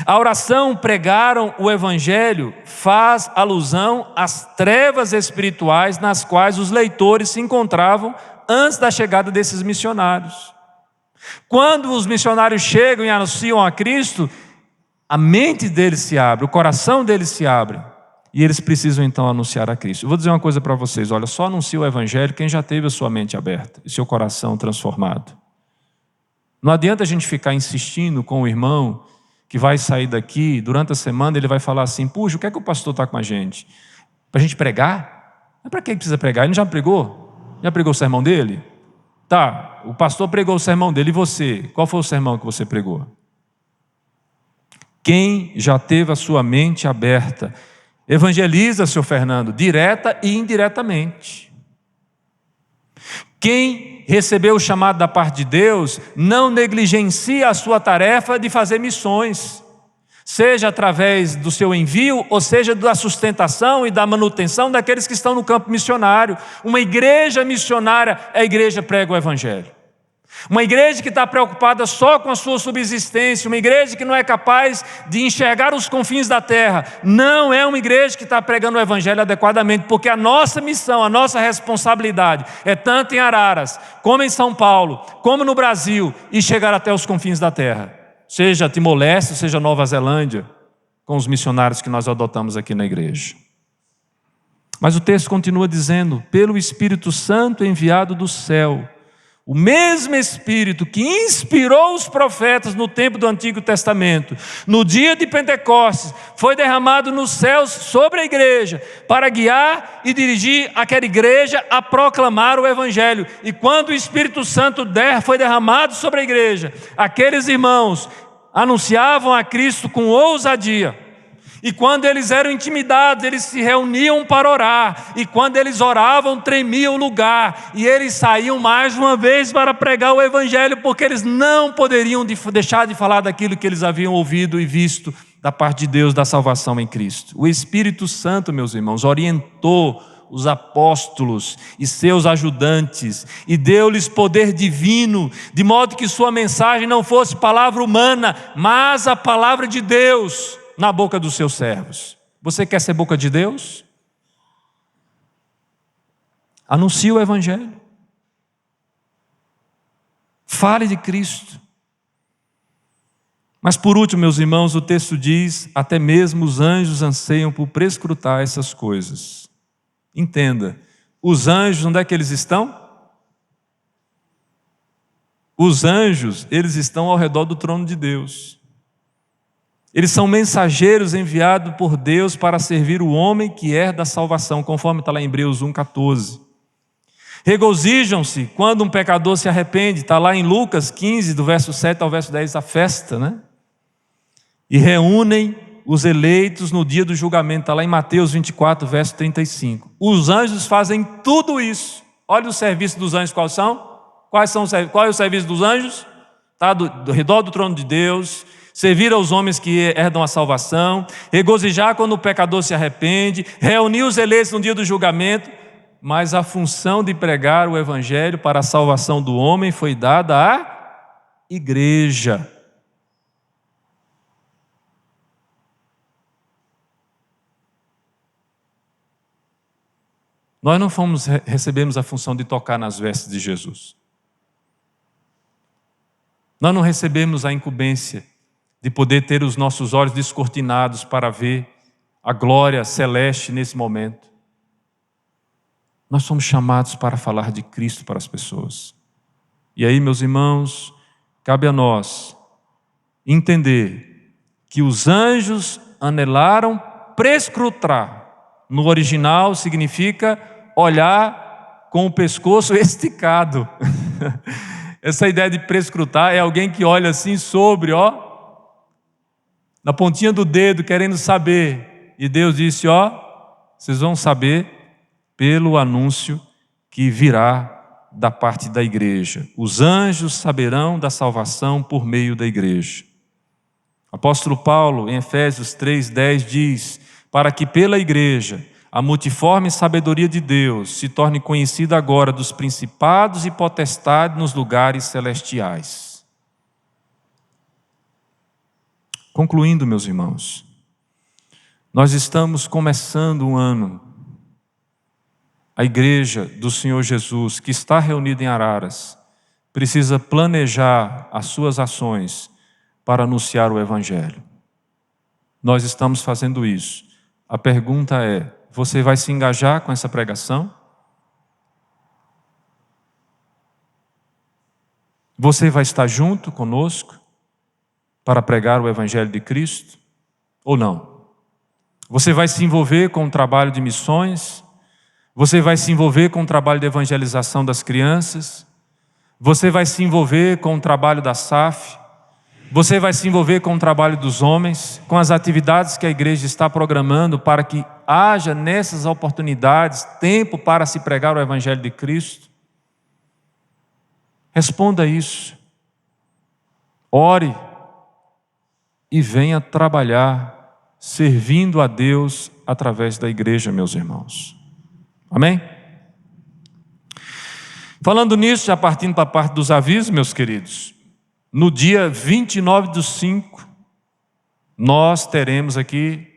A oração pregaram o Evangelho faz alusão às trevas espirituais nas quais os leitores se encontravam antes da chegada desses missionários. Quando os missionários chegam e anunciam a Cristo, a mente deles se abre, o coração deles se abre, e eles precisam então anunciar a Cristo. Eu vou dizer uma coisa para vocês, olha, só anuncia o Evangelho quem já teve a sua mente aberta e seu coração transformado. Não adianta a gente ficar insistindo com o irmão que vai sair daqui, durante a semana ele vai falar assim, puxa, o que é que o pastor está com a gente? Para a gente pregar? Mas para que precisa pregar? Ele já pregou? Já pregou o sermão dele? Tá, o pastor pregou o sermão dele, e você? Qual foi o sermão que você pregou? Quem já teve a sua mente aberta, evangeliza, seu Fernando, direta e indiretamente. Quem recebeu o chamado da parte de Deus, não negligencia a sua tarefa de fazer missões, seja através do seu envio, ou seja da sustentação e da manutenção daqueles que estão no campo missionário. Uma igreja missionária é a igreja que prega o Evangelho. Uma igreja que está preocupada só com a sua subsistência, uma igreja que não é capaz de enxergar os confins da terra, não é uma igreja que está pregando o Evangelho adequadamente, porque a nossa missão, a nossa responsabilidade é tanto em Araras, como em São Paulo, como no Brasil, e chegar até os confins da terra. Seja Timor-Leste, seja Nova Zelândia, com os missionários que nós adotamos aqui na igreja. Mas o texto continua dizendo, pelo Espírito Santo enviado do céu, o mesmo Espírito que inspirou os profetas no tempo do Antigo Testamento, no dia de Pentecostes, foi derramado nos céus sobre a igreja, para guiar e dirigir aquela igreja a proclamar o Evangelho. E quando o Espírito Santo foi derramado sobre a igreja, aqueles irmãos anunciavam a Cristo com ousadia. E quando eles eram intimidados, eles se reuniam para orar. E quando eles oravam, tremia o lugar. E eles saíam mais uma vez para pregar o Evangelho, porque eles não poderiam deixar de falar daquilo que eles haviam ouvido e visto da parte de Deus, da salvação em Cristo. O Espírito Santo, meus irmãos, orientou os apóstolos e seus ajudantes e deu-lhes poder divino, de modo que sua mensagem não fosse palavra humana, mas a palavra de Deus na boca dos seus servos. Você quer ser boca de Deus? Anuncie o Evangelho. Fale de Cristo. Mas por último, meus irmãos, o texto diz, até mesmo os anjos anseiam por prescrutar essas coisas. Entenda, os anjos, onde é que eles estão? Os anjos, eles estão ao redor do trono de Deus. Eles são mensageiros enviados por Deus para servir o homem que herda a salvação, conforme está lá em Hebreus 1,14. Regozijam-se quando um pecador se arrepende, está lá em Lucas 15, do verso 7 ao verso 10, a festa, né? E reúnem os eleitos no dia do julgamento, está lá em Mateus 24, verso 35. Os anjos fazem tudo isso. Olha o serviço dos anjos, quais são? Qual é o serviço dos anjos? Está do redor do trono de Deus, servir aos homens que herdam a salvação, regozijar quando o pecador se arrepende, reunir os eleitos no dia do julgamento, mas a função de pregar o evangelho para a salvação do homem foi dada à igreja. Nós não recebemos a função de tocar nas vestes de Jesus. Nós não recebemos a incumbência de poder ter os nossos olhos descortinados para ver a glória celeste nesse momento. Nós somos chamados para falar de Cristo para as pessoas. E aí, meus irmãos, cabe a nós entender que os anjos anelaram prescrutar. No original significa olhar com o pescoço esticado. Essa ideia de prescrutar é alguém que olha assim sobre, na pontinha do dedo, querendo saber. E Deus disse, vocês vão saber pelo anúncio que virá da parte da igreja. Os anjos saberão da salvação por meio da igreja. O apóstolo Paulo, em Efésios 3:10, diz: para que pela igreja a multiforme sabedoria de Deus se torne conhecida agora dos principados e potestades nos lugares celestiais. Concluindo, meus irmãos, nós estamos começando um ano. A igreja do Senhor Jesus, que está reunida em Araras, precisa planejar as suas ações para anunciar o evangelho. Nós estamos fazendo isso. A pergunta é: você vai se engajar com essa pregação? Você vai estar junto conosco para pregar o evangelho de Cristo? Ou não? Você vai se envolver com o trabalho de missões? Você vai se envolver com o trabalho de evangelização das crianças? Você vai se envolver com o trabalho da SAF? Você vai se envolver com o trabalho dos homens, com as atividades que a igreja está programando para que haja nessas oportunidades tempo para se pregar o evangelho de Cristo? Responda isso. Ore e venha trabalhar servindo a Deus através da igreja, meus irmãos. Amém? Falando nisso, já partindo para a parte dos avisos, meus queridos, no dia 29/5, nós teremos aqui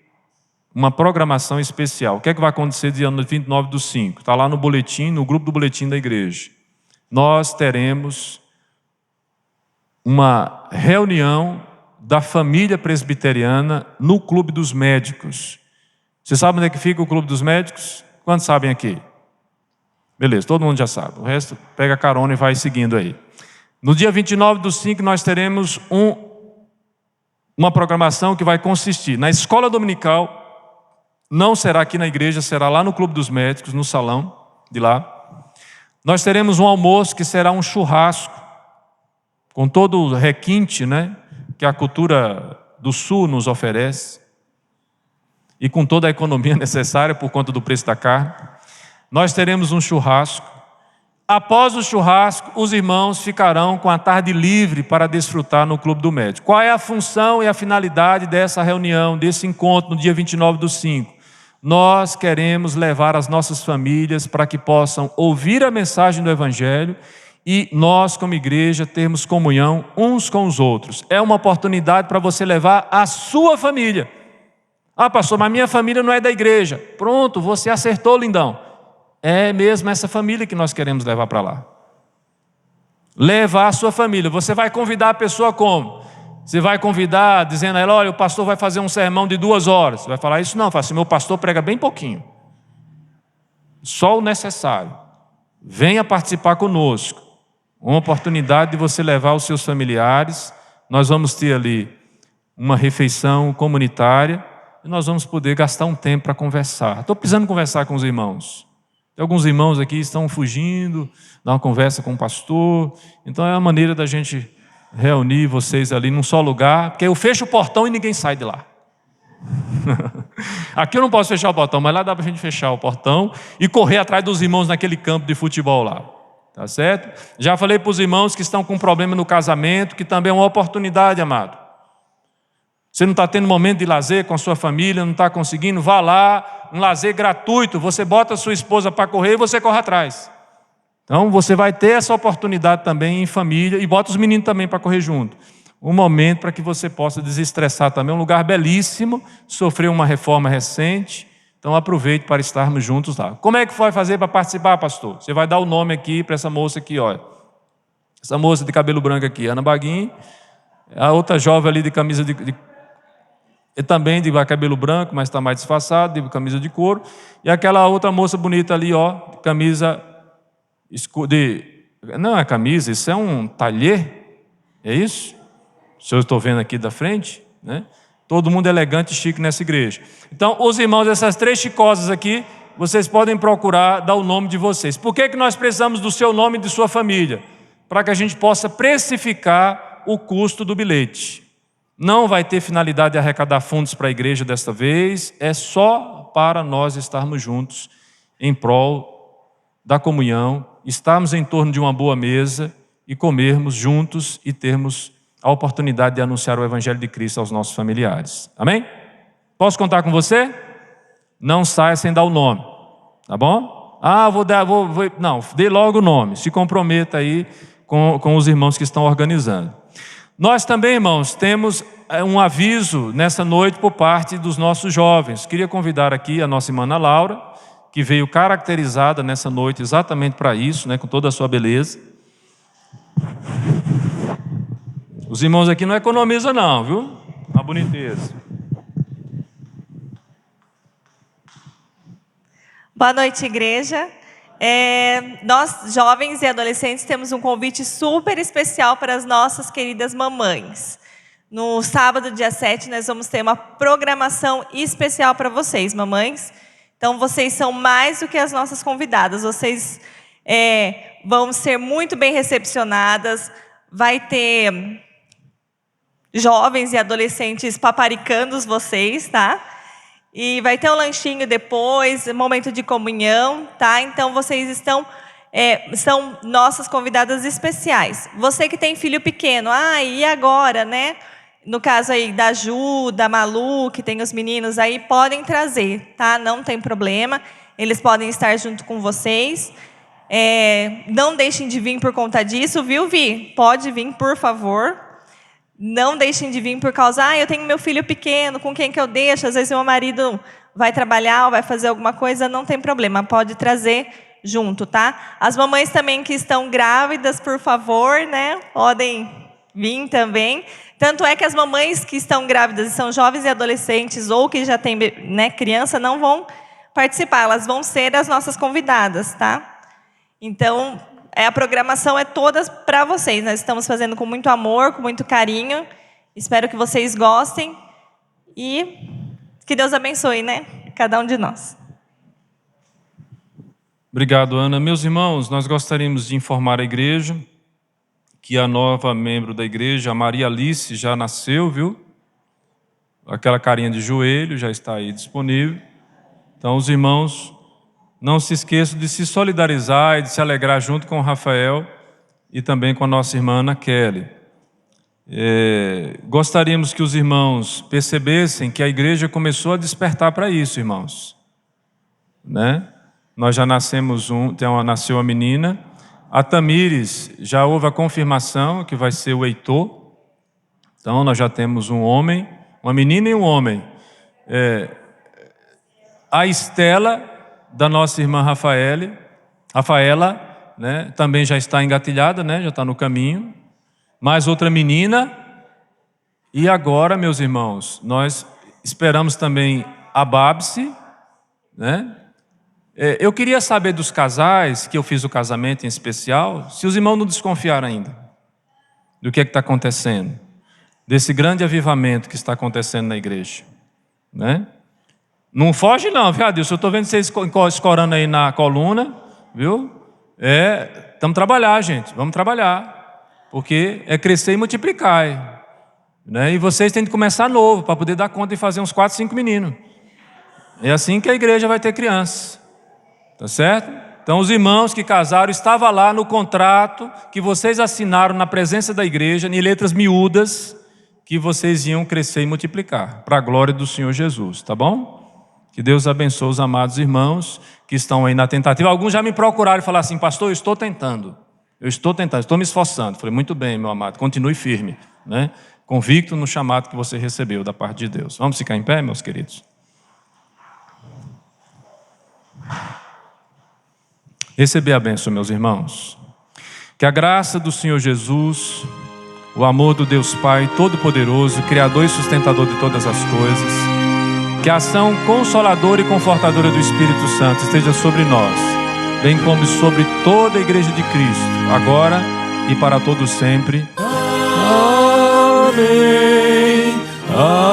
uma programação especial. O que é que vai acontecer dia 29/5? Está lá no boletim, no grupo do boletim da igreja. Nós teremos uma reunião da família presbiteriana no Clube dos Médicos. Você sabe onde é que fica o Clube dos Médicos? Quantos sabem aqui? Beleza, todo mundo já sabe. O resto pega carona e vai seguindo aí. No dia 29/5 nós teremos uma programação que vai consistir na escola dominical. Não será aqui na igreja, será lá no Clube dos Médicos, no salão de lá. Nós teremos um almoço que será um churrasco, com todo o requinte, né, que a cultura do Sul nos oferece, e com toda a economia necessária por conta do preço da carne. Nós teremos um churrasco. Após o churrasco, os irmãos ficarão com a tarde livre para desfrutar no Clube do Médico. Qual é a função e a finalidade dessa reunião, desse encontro no dia 29/5? Nós queremos levar as nossas famílias para que possam ouvir a mensagem do Evangelho e nós, como igreja, termos comunhão uns com os outros. É uma oportunidade para você levar a sua família. Ah, pastor, mas minha família não é da igreja. Pronto, você acertou, lindão. É mesmo essa família que nós queremos levar para lá. Levar a sua família. Você vai convidar a pessoa como? Você vai convidar dizendo a ela: olha, o pastor vai fazer um sermão de 2 horas. Você vai falar isso? Não, fala assim: meu pastor prega bem pouquinho. Só o necessário. Venha participar conosco. Uma oportunidade de você levar os seus familiares. Nós vamos ter ali uma refeição comunitária e nós vamos poder gastar um tempo para conversar. Estou precisando conversar com os irmãos. Tem alguns irmãos aqui que estão fugindo, dar uma conversa com o pastor. Então é a maneira da gente reunir vocês ali num só lugar, porque eu fecho o portão e ninguém sai de lá. Aqui eu não posso fechar o portão, mas lá dá para a gente fechar o portão e correr atrás dos irmãos naquele campo de futebol lá. Tá certo? Já falei para os irmãos que estão com problema no casamento, que também é uma oportunidade, amado. Você não está tendo momento de lazer com a sua família, não está conseguindo, vá lá, um lazer gratuito, você bota a sua esposa para correr e você corre atrás. Então você vai ter essa oportunidade também em família e bota os meninos também para correr junto. Um momento para que você possa desestressar também, um lugar belíssimo, sofreu uma reforma recente, então aproveite para estarmos juntos lá. Como é que vai fazer para participar, pastor? Você vai dar o nome aqui para essa moça aqui, olha. Essa moça de cabelo branco aqui, Ana Baguinho, a outra jovem ali de camisa e também de cabelo branco, mas está mais disfarçado, de camisa de couro. E aquela outra moça bonita ali, ó, de camisa não é camisa, isso é um talher, é isso? Se eu estou vendo aqui da frente, né? Todo mundo elegante e chique nessa igreja. Então, os irmãos, essas 3 chicosas aqui, vocês podem procurar dar o nome de vocês. Por que nós precisamos do seu nome e de sua família? Para que a gente possa precificar o custo do bilhete. Não vai ter finalidade de arrecadar fundos para a igreja desta vez, é só para nós estarmos juntos em prol da comunhão, estarmos em torno de uma boa mesa e comermos juntos e termos a oportunidade de anunciar o Evangelho de Cristo aos nossos familiares. Amém? Posso contar com você? Não saia sem dar o nome, tá bom? Não, dê logo o nome, se comprometa aí com os irmãos que estão organizando. Nós também, irmãos, temos um aviso nessa noite por parte dos nossos jovens. Queria convidar aqui a nossa irmã Ana Laura, que veio caracterizada nessa noite exatamente para isso, né, com toda a sua beleza. Os irmãos aqui não economizam não, viu? A boniteza. Boa noite, igreja. Nós, jovens e adolescentes, temos um convite super especial para as nossas queridas mamães. No sábado, dia 7, nós vamos ter uma programação especial para vocês, mamães. Então, vocês são mais do que as nossas convidadas. Vocês vão ser muito bem recepcionadas. Vai ter jovens e adolescentes paparicando vocês, tá? E vai ter um lanchinho depois, momento de comunhão, tá? Então, vocês são nossas convidadas especiais. Você que tem filho pequeno, e agora, né? No caso aí da Ju, da Malu, que tem os meninos aí, podem trazer, tá? Não tem problema, eles podem estar junto com vocês. Não deixem de vir por conta disso, viu, Vi? Pode vir, por favor. Não deixem de vir por causa, eu tenho meu filho pequeno, com quem que eu deixo? Às vezes meu marido vai trabalhar ou vai fazer alguma coisa, não tem problema, pode trazer junto, tá? As mamães também que estão grávidas, por favor, né? Podem vir também. Tanto é que as mamães que estão grávidas e são jovens e adolescentes ou que já têm, né, criança, não vão participar, elas vão ser as nossas convidadas, tá? Então, a programação é toda para vocês. Nós estamos fazendo com muito amor, com muito carinho. Espero que vocês gostem e que Deus abençoe, né? Cada um de nós. Obrigado, Ana. Meus irmãos, nós gostaríamos de informar a igreja que a nova membro da igreja, a Maria Alice, já nasceu, viu? Aquela carinha de joelho já está aí disponível. Então, os irmãos, não se esqueçam de se solidarizar e de se alegrar junto com o Rafael e também com a nossa irmã Ana Kelly. Gostaríamos que os irmãos percebessem que a igreja começou a despertar para isso, irmãos. Né? Nós já nasceu uma menina. A Tamires, já houve a confirmação que vai ser o Heitor. Então, nós já temos um homem, uma menina e um homem. A Estela, da nossa irmã Rafaela, né, também já está engatilhada, né, já está no caminho. Mais outra menina. E agora, meus irmãos, nós esperamos também a Babsi, né? Eu queria saber dos casais, que eu fiz o casamento em especial, se os irmãos não desconfiaram ainda do que está acontecendo. desse grande avivamento que está acontecendo na igreja, né? Não foge não, viu, Adilson? Eu estou vendo vocês escorando aí na coluna, viu? Estamos trabalhar, gente, vamos trabalhar, porque é crescer e multiplicar, né? E vocês têm que começar novo, para poder dar conta de fazer uns 4, 5 meninos. É assim que a igreja vai ter crianças, tá certo? Então os irmãos que casaram, estava lá no contrato que vocês assinaram na presença da igreja, em letras miúdas, que vocês iam crescer e multiplicar, para a glória do Senhor Jesus, tá bom? Que Deus abençoe os amados irmãos que estão aí na tentativa. Alguns já me procuraram e falaram assim: pastor, eu estou tentando, estou me esforçando. Falei: muito bem, meu amado, continue firme, né? Convicto no chamado que você recebeu da parte de Deus. Vamos ficar em pé, meus queridos? Receber a bênção, meus irmãos. Que a graça do Senhor Jesus, o amor do Deus Pai Todo-Poderoso, Criador e Sustentador de todas as coisas, que a ação consoladora e confortadora do Espírito Santo esteja sobre nós, bem como sobre toda a igreja de Cristo, agora e para todo sempre. Amém. Amém.